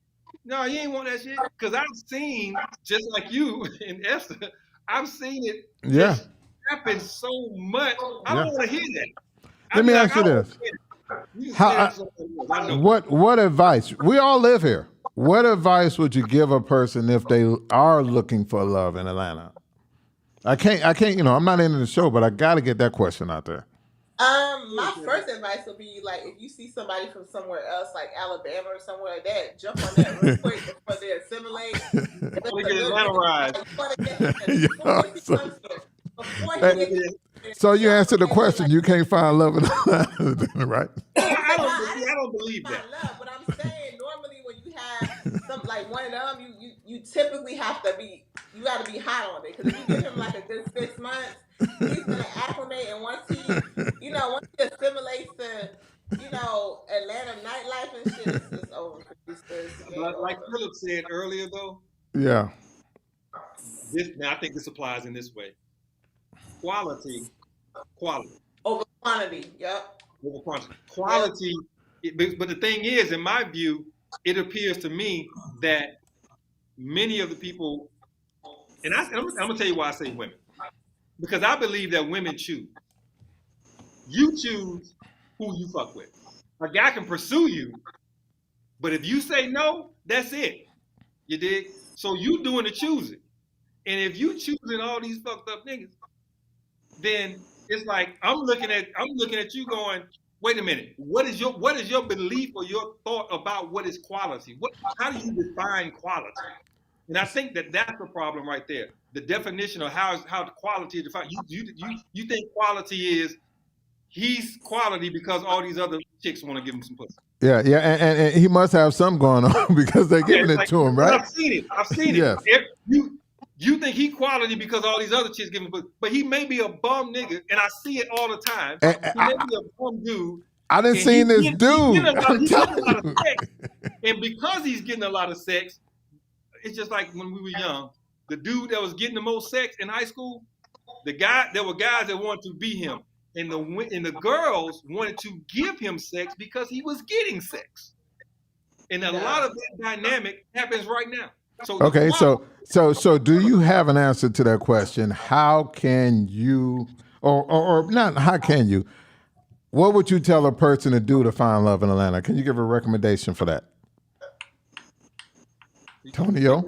No, you ain't want that shit. Because I've seen, just like you and Esther, I've seen it just happen so much. I don't want to hear that. Let me ask you this. What advice? We all live here. What advice would you give a person if they are looking for love in Atlanta? I can't, I'm not into the show, but I got to get that question out there. My first advice would be, like, if you see somebody from somewhere else, like Alabama or somewhere like that, jump on that real quick before they assimilate. So you answered the question. You can't find love in Atlanta, right? I don't believe that. Love, but I'm saying normally when you have some, like one of them, you typically have to be, you got to be hot on it, because if you give him like a good 6 months, he's gonna acclimate, and once he assimilates to, Atlanta nightlife and shit, it's over. Like Phillip said earlier, though. Yeah. I think this applies in this way. Quality over quantity. Yep. Over quantity. Quality. But the thing is, in my view, it appears to me that many of the people, and I'm gonna tell you why I say women, because I believe that women choose. You choose who you fuck with. A guy can pursue you, but if you say no, that's it. You dig? So you doing the choosing. And if you choosing all these fucked up niggas, then it's like I'm looking at you going, wait a minute, what is your belief or your thought about what is quality? How do you define quality? And I think that's the problem right there. The definition of how the quality is defined. You think quality is he's quality because all these other chicks want to give him some pussy. Yeah, and he must have something going on because they're giving it to him, right? I've seen it. Yes. You think he quality because all these other chicks give him pussy, but he may be a bum nigga, and I see it all the time. He may be a bum dude. I done seen this dude. He's getting a lot of sex, and because he's getting a lot of sex, it's just like when we were young. The dude that was getting the most sex in high school, there were guys that wanted to be him. And the girls wanted to give him sex because he was getting sex. And a lot of that dynamic happens right now. So do you have an answer to that question? How can you, or not, how can you, what would you tell a person to do to find love in Atlanta? Can you give a recommendation for that? Antonio?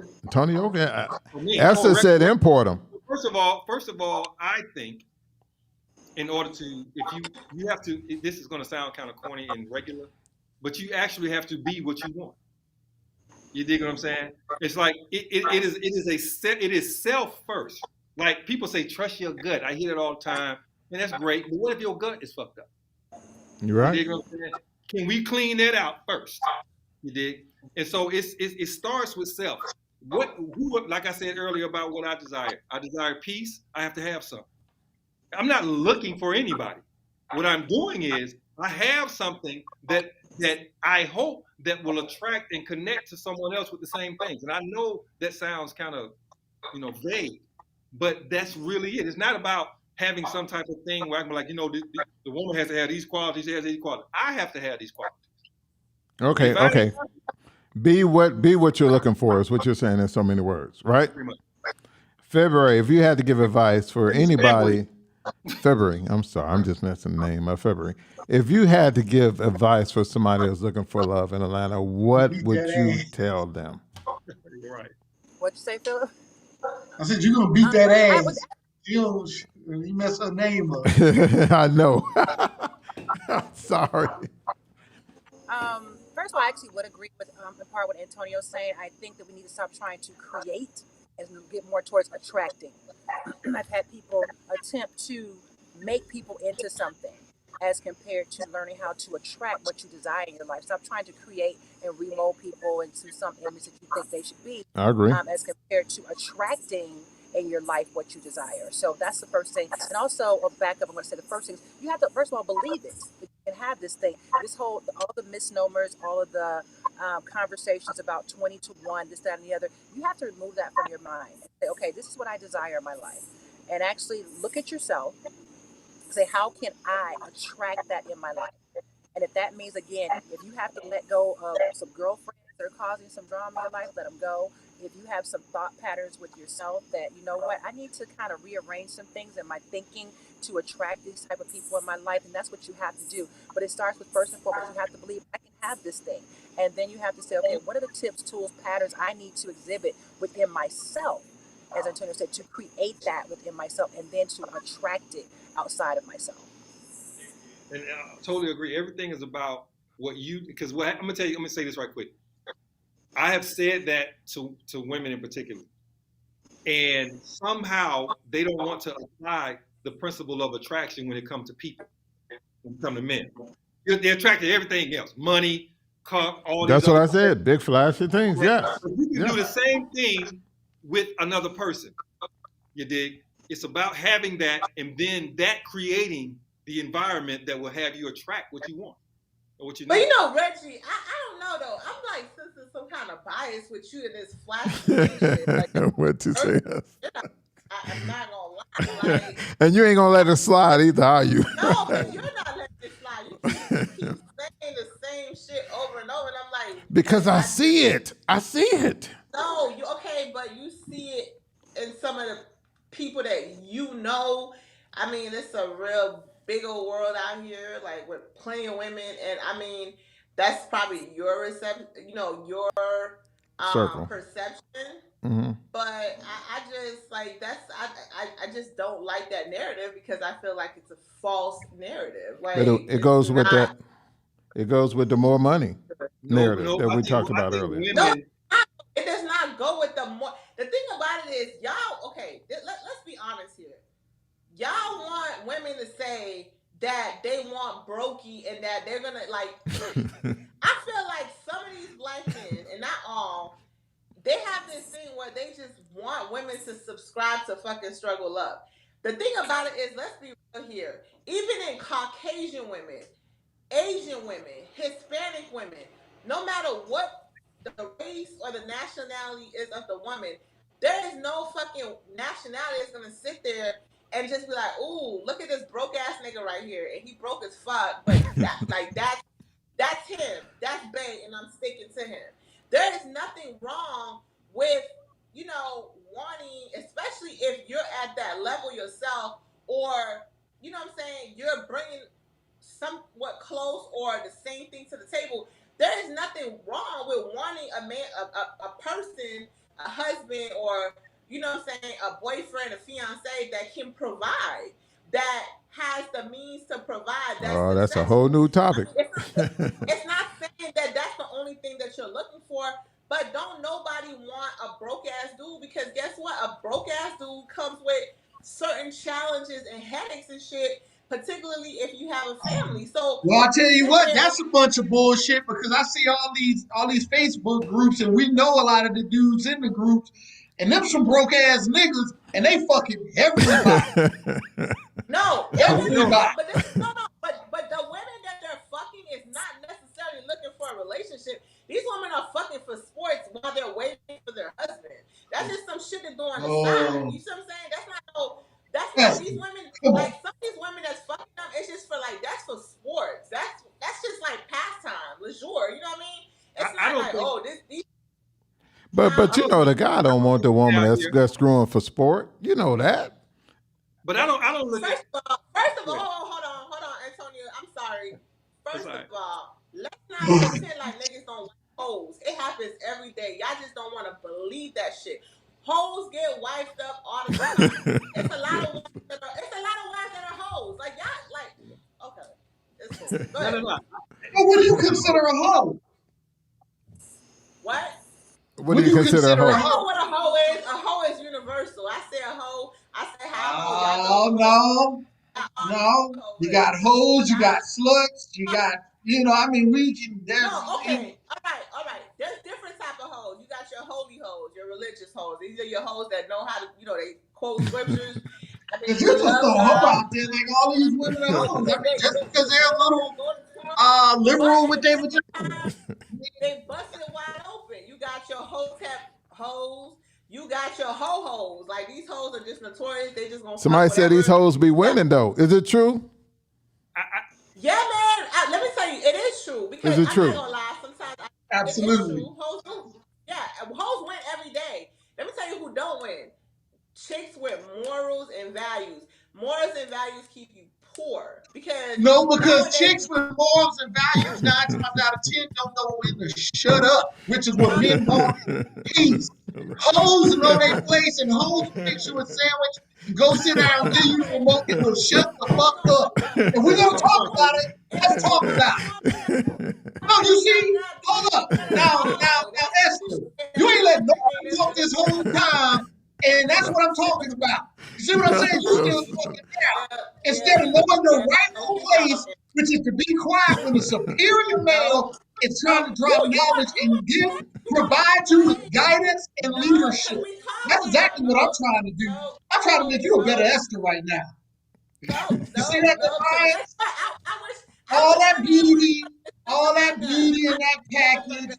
Yeah. Esther said import them. First of all, I think in order to, if you have to, this is going to sound kind of corny and regular, but you actually have to be what you want. You dig what I'm saying? It's like it is self first. Like people say, trust your gut. I hear it all the time, and that's great. But what if your gut is fucked up? You're right. You dig what I'm saying? Can we clean that out first? You dig? And so it starts with self. Like I said earlier about what I desire. I desire peace. I have to have something. I'm not looking for anybody. What I'm doing is I have something that I hope that will attract and connect to someone else with the same things. And I know that sounds kind of, vague, but that's really it. It's not about having some type of thing where I can be like, the woman has to have these qualities, she has these qualities. I have to have these qualities. Okay. Be what you're looking for is what you're saying in so many words, right? February, if you had to give advice for anybody, Febury, I'm sorry, I'm just messing the name up, Febury. If you had to give advice for somebody that's looking for love in Atlanta, what would you tell them? Right. What'd you say, Phillip? I said, you're going to beat that ass. You mess her name up. I know. I'm sorry. first of all, I actually would agree with in part what Antonio's saying. I think that we need to stop trying to create and get more towards attracting. I've had people attempt to make people into something as compared to learning how to attract what you desire in your life. Stop trying to create and remold people into some image that you think they should be, I agree. as compared to attracting in your life what you desire. So that's the first thing. And also, back up, I'm going to say the first thing, you have to, first of all, believe it. That you can have this thing. This whole, all the misnomers, all of the conversations about 20 to 1, this, that, and the other, you have to remove that from your mind and say, okay, this is what I desire in my life. And actually look at yourself, say, how can I attract that in my life? And if that means, again, if you have to let go of some girlfriends that are causing some drama in your life, let them go. If you have some thought patterns with yourself that, you know what, I need to kind of rearrange some things in my thinking to attract these type of people in my life, and that's what you have to do. But it starts with, first and foremost, you have to believe I can have this thing. And then you have to say, okay, what are the tips, tools, patterns I need to exhibit within myself, as Antonio said, to create that within myself and then to attract it outside of myself. And I totally agree. Everything is about what you, because what I'm gonna tell you, I'm gonna say this right quick. I have said that to women in particular, and somehow they don't want to apply the principle of attraction when it comes to people, when it comes to men. They're attracted to everything else, money, car, all That's these what other I said. Big flashy things. Yes. But you can Yeah. do the same thing with another person. You dig? It's about having that, and then that creating the environment that will have you attract what you want or what you need. But you know, Reggie, I don't know though. I'm like sensing some kind of bias with you in this flashy shit. Like, what you say? I'm not gonna lie. Like, and you ain't gonna let it slide either, are you? No, but you're not letting it slide. You keep saying the same shit over and over, and I'm like, because I see it. I see it. No, you okay, but you see it in some of the people that you know. I mean, it's a real big old world out here, like with plenty of women, and I mean, that's probably your reception, you know, your Circle. perception. Mm-hmm. But I just like I just don't like that narrative because I feel like it's a false narrative. Like it goes with that. It goes with the more money narrative that we talked about earlier. Women, no, it does not go with the more. The thing about it is, y'all. Okay, let's be honest here. Y'all want women to say that they want brokey and that they're gonna like. I feel like some of these black men, and not all, they have this thing where they just want women to subscribe to fucking struggle up. The thing about it is, let's be real here. Even in Caucasian women, Asian women, Hispanic women, no matter what the race or the nationality is of the woman, there is no fucking nationality that's gonna sit there and just be like, "Ooh, look at this broke ass nigga right here, and he broke as fuck." But that's him, that's Bay, and I'm sticking to him. There is nothing wrong with wanting, especially if you're at that level yourself, or you know what I'm saying, you're bringing somewhat close or the same thing to the table. There is nothing wrong with wanting a man, a person, a husband, or you know what I'm saying, a boyfriend, a fiance that can provide, that has the means to provide. That's a whole new topic. It's not saying that that's the only thing that you're looking for, but don't nobody want a broke ass dude, because guess what? A broke ass dude comes with certain challenges and headaches and shit, particularly if you have a family. So, well, I tell you what, that's a bunch of bullshit, because I see all these Facebook groups, and we know a lot of the dudes in the groups, and them some broke ass niggas, and they fucking everybody. No, everybody. But the women that they're fucking is not necessarily looking for a relationship. These women are fucking for sports while they're waiting for their husband. That's just some shit to do on the side. You see what I'm saying? That's not these women, like some of these women that's fucking them, it's just for like, that's for sports. That's just like pastime, leisure, you know what I mean? It's not like, these But you know, the guy don't want the woman that's screwing for sport. You know that. But I don't look First of all, hold on, Antonio. I'm sorry. First of all, let's not pretend like niggas don't like hoes. It happens every day. Y'all just don't want to believe that shit. Hoes get wifed up all the time. It's a lot of wives that are hoes. Like y'all, like, okay, it's cool. But what do you consider a hoe? What do you consider a hoe? I know what a hoe is. A hoe is universal. I say a hoe. I say how a hoe. Oh no. No, you got hoes, you got sluts, you got, I mean, we can. No, okay, all right. There's different type of hoes. You got your holy hoes, your religious hoes. These are your hoes that know how to, they quote scriptures. I mean, Because they you just love throw a hoe God. out there like all these women are hoes. I mean, just because they're a little Go to church, liberal with but their at the vagina. same time, they bust it wide open. You got your hotep hoes. You got your ho-hos. Like, these hoes are just notorious. They just gonna Somebody fuck said whatever. these hoes be winning though. Is it true? Yeah, man. Let me tell you, it is true. Because Is it I'm not true? gonna lie. Sometimes it is Absolutely. true. Hoes do. Yeah, hoes win every day. Let me tell you who don't win. Chicks with morals and values. Morals and values keep you poor because No, because nowadays. chicks with morals and values 9 times out of 10 don't know when to shut up, which is what men want. Peace. Hoes know their place, and hoes fix you a sandwich and go sit down, give you the remote, and will shut the fuck up. If we're gonna talk about it, let's talk about it. No, you see, hold up. Now, Esther, you ain't let nobody talk this whole time, and that's what I'm talking about. You see what I'm saying? You still talking now. Instead of knowing the rightful place, which is to be quiet when the superior male is trying to drop knowledge and provide you with guidance and No, because leadership. we That's talking. exactly what I'm trying to do. I'm trying to make you a better Esther right now. You see that, Because Defiance? guess what? I All wish that my man would beauty, all that stand up. beauty in that package.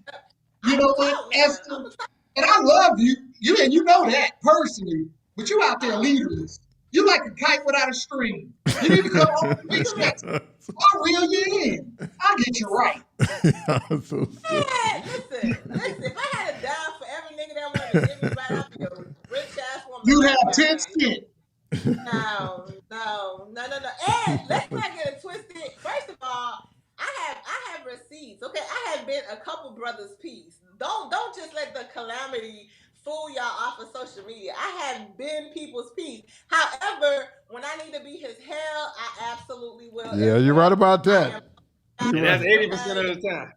You I'm know gonna what, talk now. Esther? And I love you. And you know that personally. But you out there leaderless. You like a kite without a string. You need to come home and fix that. I'll reel you in. I'll get you right. So Listen. If I had a dime for every nigga that wanted to get me right, I'd be a rich ass woman You'd right have now, 10 man. cents. No. And let's not get it twisted. First of all, I have receipts. Okay, I have been a couple brothers' piece. Don't just let the calamity fool y'all off of social media. I have been people's piece. However, when I need to be his hell, I absolutely will yeah, as you're right well. about I am that. And You're that's right. 80% of the time.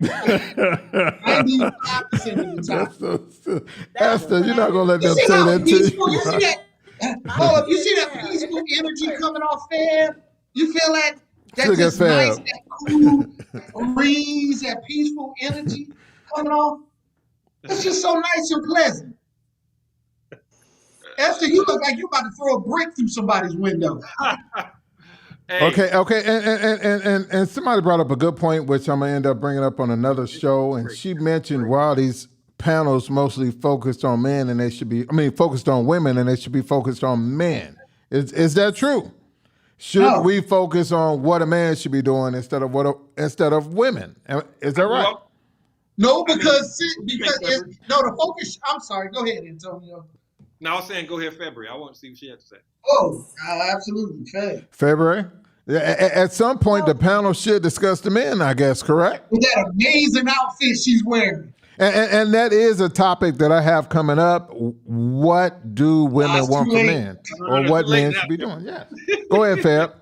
95% of the time. That's so, That's Esther, you're not that gonna is let You them see say how that to peaceful, you you. see that? my Hold up, you shit see is that hell. peaceful energy coming off Fab? You feel that Look at just nice, Fab. that cool breeze, that peaceful energy coming off? It's just so nice and pleasant. Esther, you look like you're about to throw a brick through somebody's window. Hey, Okay, and somebody brought up a good point, which I'm gonna end up bringing up on another show. And she mentioned while these panels mostly focused on men, and they should be, focused on women, and they should be focused on men. Is that true? Should No, we focus on what a man should be doing instead of women? Is that right? well, no, I mean, because speak, it's February. no the focus. I'm sorry. Go ahead, Antonio. No, I was saying go ahead, February. I want to see what she had to say. Oh, absolutely, fair. February. At some point, the Well, panel should discuss the men, I guess, correct? With that amazing outfit she's wearing. And that is a topic that I have coming up. What do women It's too want from late. men, No, or no, too what late men now, should be doing? February. Yes. Go ahead, Fab.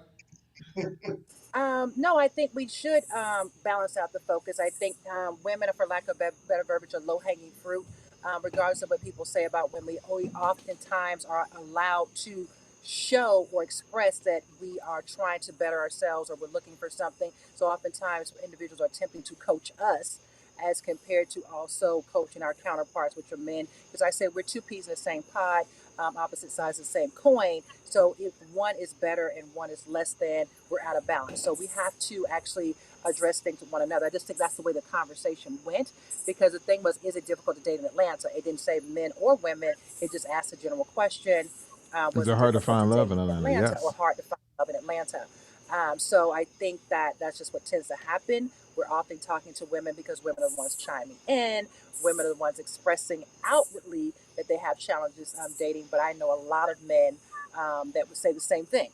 No, I think we should balance out the focus. I think women, for lack of better verbiage, are low hanging fruit, regardless of what people say about women. We oftentimes are allowed to show or express that we are trying to better ourselves or we're looking for something. So oftentimes individuals are attempting to coach us as compared to also coaching our counterparts, which are men. Because I said we're two peas in the same pod, opposite sides of the same coin. So if one is better and one is less than, we're out of balance. So we have to actually address things with one another. I just think that's the way the conversation went, because the thing was, is it difficult to date in Atlanta? It didn't say men or women. It just asked a general question. Is Was it it hard to difficult to find love date in in Atlanta? Atlanta or Yes. hard to find love in Atlanta? So I think that that's just what tends to happen. We're often talking to women because women are the ones chiming in. Women are the ones expressing outwardly that they have challenges dating. But I know a lot of men that would say the same thing,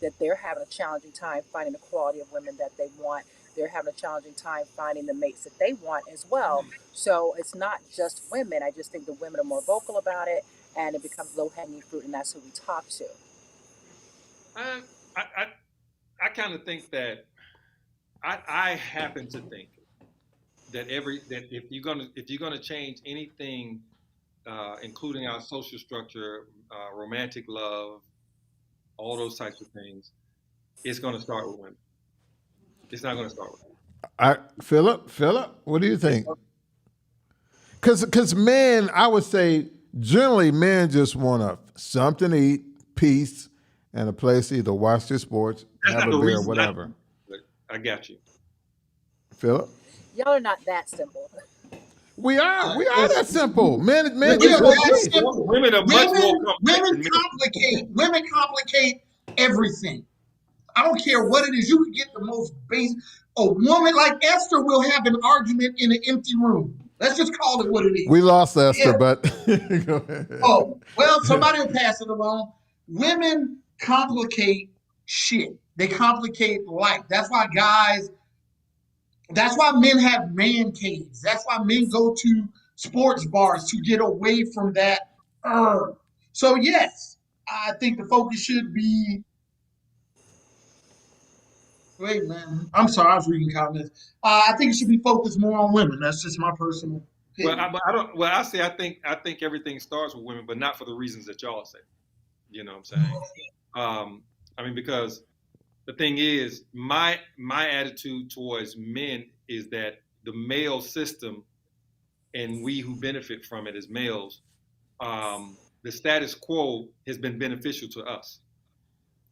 that they're having a challenging time finding the quality of women that they want. They're having a challenging time finding the mates that they want as well. So it's not just women. I just think the women are more vocal about it, and it becomes low hanging fruit, and that's who we talk to. I, I kind of think that I happen to think that if you're gonna change anything, including our social structure, romantic love, all those types of things, it's gonna start with women. It's not gonna start with men. Philip, what do you think? Because men, I would say generally men just want something to eat, peace, and a place to either watch their sports, That's have not a the beer, reason I whatever. do it, but I got you. Philip, Y'all are not that simple. we are that Listen, simple. Men we just are want that peace. simple. Women are much more complex than men. Women complicate everything. I don't care what it is. You can get the most base. A woman like Esther will have an argument in an empty room. Let's just call it what it We is. lost Yeah. Esther, but go ahead. Oh, well, somebody will pass it along. Women complicate shit. They complicate life. That's why men have man caves. That's why men go to sports bars to get away from that. Uh. So, yes, I think the focus should be. Wait, man. I'm sorry, I was reading comments. I think it should be focused more on women. That's just my personal Well, opinion. but I don't. Well, I think everything starts with women, but not for the reasons that y'all say. You know what I'm saying? I mean, because the thing is, my attitude towards men is that the male system and we who benefit from it as males, the status quo has been beneficial to us.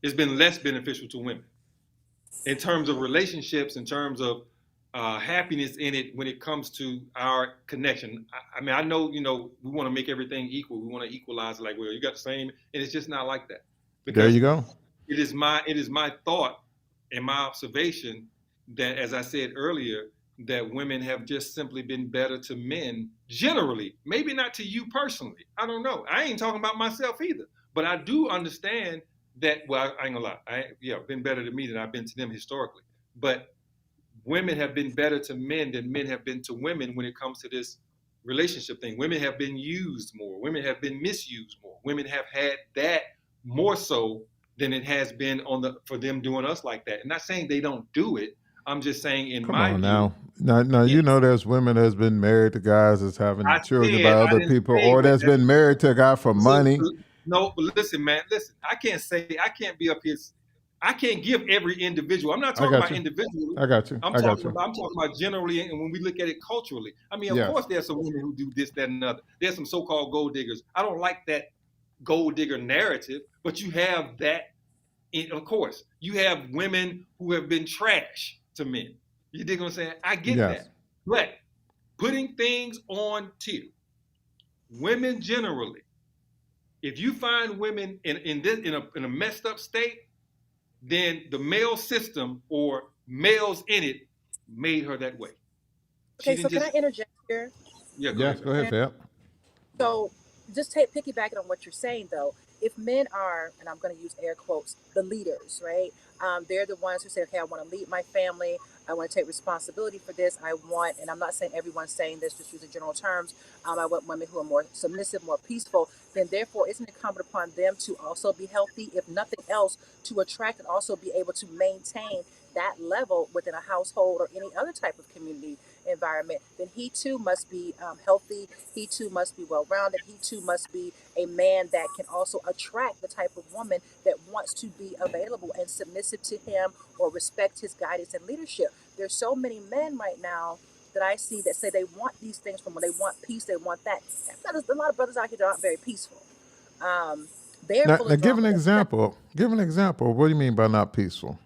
It's been less beneficial to women in terms of relationships, in terms of happiness in it when it comes to our connection. I mean, I know, we want to make everything equal. We want to equalize it like, well, you got the same, and it's just not like that. There Because you go. it is my thought and my observation that, as I said earlier, that women have just simply been better to men generally. Maybe not to you personally. I don't know. I ain't talking about myself either. But I do understand that. Well, I ain't gonna lie. Been better to me than I've been to them historically. But women have been better to men than men have been to women when it comes to this relationship thing. Women have been used more. Women have been misused more. Women have had that more so than it has been for them doing us like that. And not saying they don't do it. I'm just saying, in Come my on view, now. Now it, there's women that's been married to guys that's having I children by said I other didn't people, say or what that's that. been married to a guy for So, money. no, but listen, man, listen. I can't be up here. I can't give every individual. I'm not I talking got about you. individually. I got you. I'm I got talking you. about I'm talking about generally, and when we look at it culturally. I mean, of Yes. course, there's some women who do this, that, and other. There's some so-called gold diggers. I don't like that gold digger narrative, but you have that. Of course, you have women who have been trash to men. You dig what I'm saying? I get Yes. that, but putting things on tier, women generally, if you find women in a messed up state, then the male system or males in it made her that way. She Okay, so didn't can I just. interject here? Yeah, go Yes. ahead, Go baby. ahead, Fab. So just piggybacking on what you're saying, though, if men are, and I'm going to use air quotes, the leaders, right? They're the ones who say, okay, I want to lead my family. I want to take responsibility for this. I want, and I'm not saying everyone's saying this, just using general terms. I want women who are more submissive, more peaceful. Then, therefore, isn't it incumbent upon them to also be healthy, if nothing else, to attract and also be able to maintain that level within a household or any other type of community environment? Then he too must be healthy. He too must be well rounded. He too must be a man that can also attract the type of woman that wants to be available and submissive to him or respect his guidance and leadership. There's so many men right now that I see that say they want these things from when they want peace, they want that. A lot of brothers out here that aren't very peaceful. Um, they're Now, full now of give drama an themselves. example. Give an example. What do you mean by not peaceful?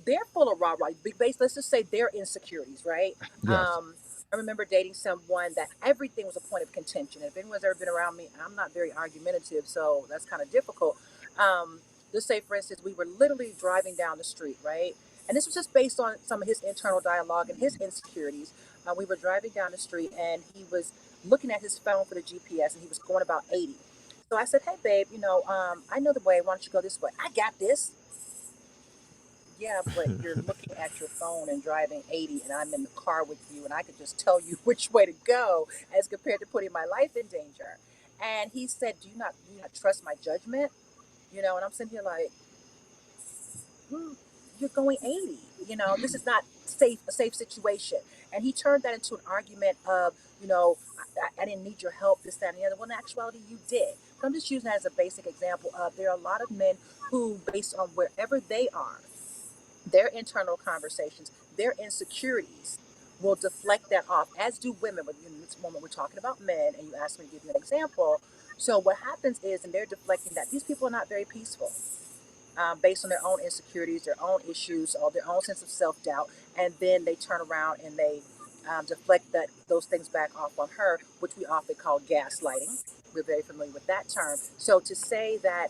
They're full of rah rah. Let's just say they're insecurities, right? Yes. I remember dating someone that everything was a point of contention. If anyone's ever been around me, I'm not very argumentative, so that's kind of difficult. Um, just say, for instance, we were literally driving down the street, right? And this was just based on some of his internal dialogue and his insecurities. We were driving down the street, and he was looking at his phone for the GPS, and he was going about 80. So I said, "Hey, babe, I know the way. Why don't you go this way? I got this." Yeah, but you're looking at your phone and driving 80, and I'm in the car with you, and I could just tell you which way to go as compared to putting my life in danger. And he said, do you not trust my judgment? And I'm sitting here like, you're going 80. This is not a safe situation. And he turned that into an argument of, I didn't need your help, this, that, and the other. Well, in actuality, you did. But I'm just using that as a basic example of there are a lot of men who, based on wherever they are, their internal conversations, their insecurities will deflect that off, as do women. But in this moment, we're talking about men, and you asked me to give you an example. So what happens is, and they're deflecting that, these people are not very peaceful. Based on their own insecurities, their own issues, or their own sense of self-doubt, and then they turn around and they deflect those things back off on her, which we often call gaslighting. We're very familiar with that term. So to say that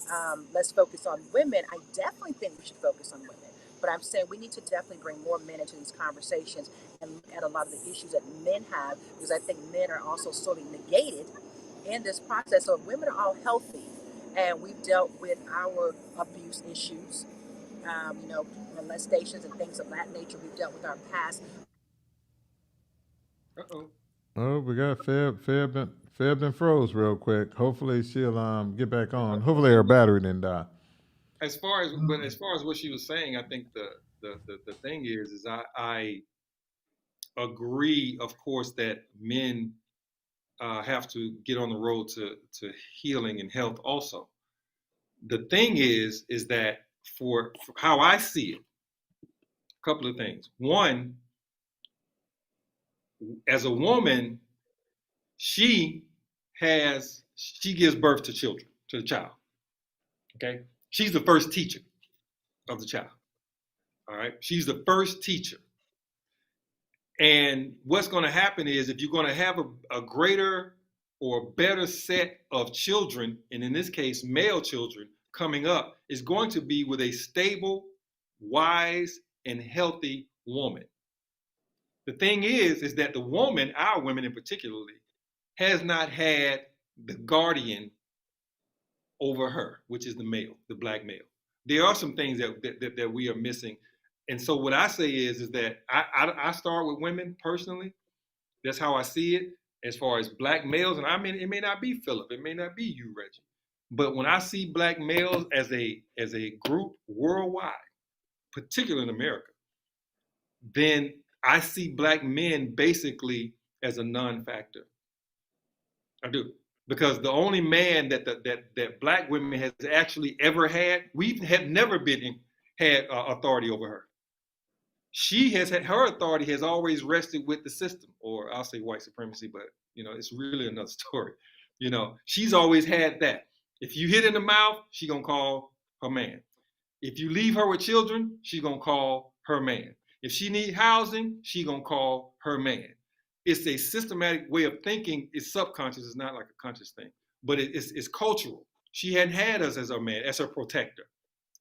let's focus on women, I definitely think we should focus on women. But I'm saying we need to definitely bring more men into these conversations and look at a lot of the issues that men have, because I think men are also sort of negated in this process. So if women are all healthy, and we've dealt with our abuse issues, molestations and things of that nature. We've dealt with our past. Oh, we got Feb and froze real quick. Hopefully she'll get back on. Hopefully her battery didn't die. As far as what she was saying, I think the thing is I agree, of course, that men have to get on the road to healing and health also. The thing is that for how I see it, a couple of things. One, as a woman, she gives birth to children, to the child. Okay? She's the first teacher of the child. All right? She's the first teacher. And what's going to happen is, if you're going to have a greater or better set of children, and in this case, male children coming up, is going to be with a stable, wise, and healthy woman. The thing is that the woman, our women in particularly, has not had the guardian over her, which is the male, the black male. There are some things that we are missing. And so what I say is that I start with women personally. That's how I see it as far as black males. And I mean, it may not be Phillip, it may not be you, Reggie. But when I see black males as a group worldwide, particularly in America, then I see black men basically as a non-factor. I do. Because the only man that black women has actually ever had, we have never had authority over her. She has had, her authority has always rested with the system, or I'll say white supremacy, but it's really another story. She's always had that. If you hit in the mouth, she's gonna call her man. If you leave her with children, she's gonna call her man. If she need housing, she's gonna call her man. It's a systematic way of thinking. It's subconscious. It's not like a conscious thing, but it's cultural. She hadn't had us as her man, as her protector,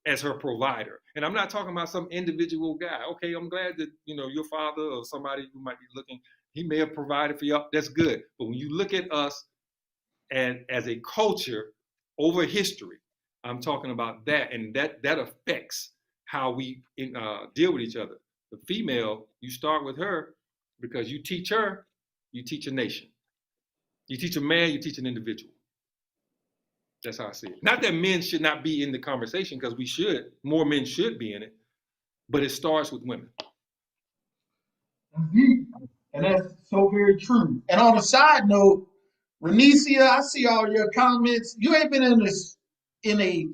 as her provider. And I'm not talking about some individual guy. Okay, I'm glad that your father or somebody who might be looking, he may have provided for you. That's good. But when you look at us and as a culture over history, I'm talking about that, and that affects how we deal with each other. The female, you start with her because you teach her, you teach a nation. You teach a man, you teach an individual. That's how I see it. Not that men should not be in the conversation, because we should. More men should be in it, but it starts with women. And that's so very true. And on a side note, Renicia, I see all your comments. You ain't been in a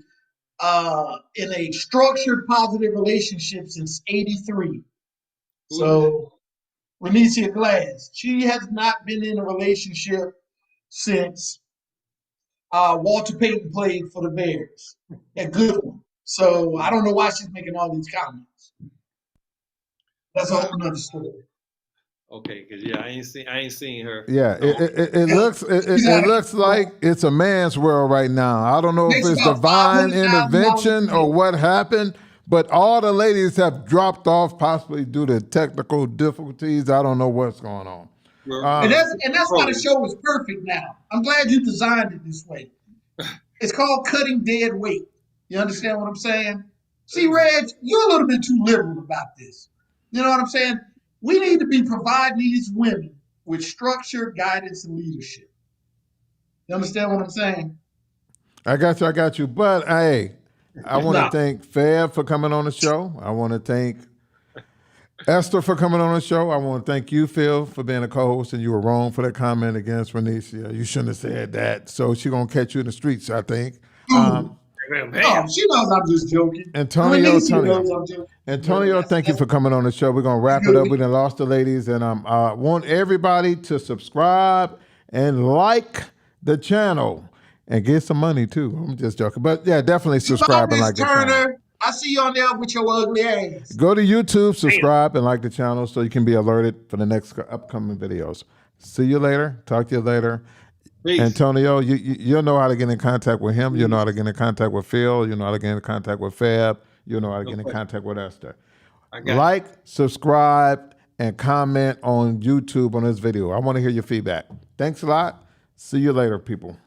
structured positive relationship since '83. So Renicia Glass, she has not been in a relationship since Walter Payton played for the Bears, a good one. So I don't know why she's making all these comments. That's a whole nother story. Okay, because I ain't seen her. Yeah, it looks like it's a man's world right now. I don't know if it's divine intervention or what happened, but all the ladies have dropped off, possibly due to technical difficulties. I don't know what's going on. And that's why the show is perfect now. I'm glad you designed it this way. It's called cutting dead weight. You understand what I'm saying? See, Reg, you're a little bit too liberal about this. You know what I'm saying? We need to be providing these women with structure, guidance, and leadership. You understand what I'm saying? I got you. But hey, I want to thank Fab for coming on the show. I want to thank Esther, for coming on the show. I want to thank you, Phil, for being a co-host, and you were wrong for that comment against Renicia. You shouldn't have said that. So she's going to catch you in the streets, I think. Oh, she knows I'm just joking. Antonio, Renicia knows I'm joking. Antonio, thank you for coming on the show. We're going to wrap it up. We done lost the ladies, and I want everybody to subscribe and like the channel and get some money, too. I'm just joking. But, yeah, definitely subscribe and like the channel. I see you on there with your ugly ass. Go to YouTube, subscribe, and like the channel so you can be alerted for the next upcoming videos. See you later. Talk to you later. Peace. Antonio, you'll know how to get in contact with him. You'll know how to get in contact with Phil. You'll know how to get in contact with Fab. You'll know how to get in contact with Esther. Like, subscribe, and comment on YouTube on this video. I want to hear your feedback. Thanks a lot. See you later, people.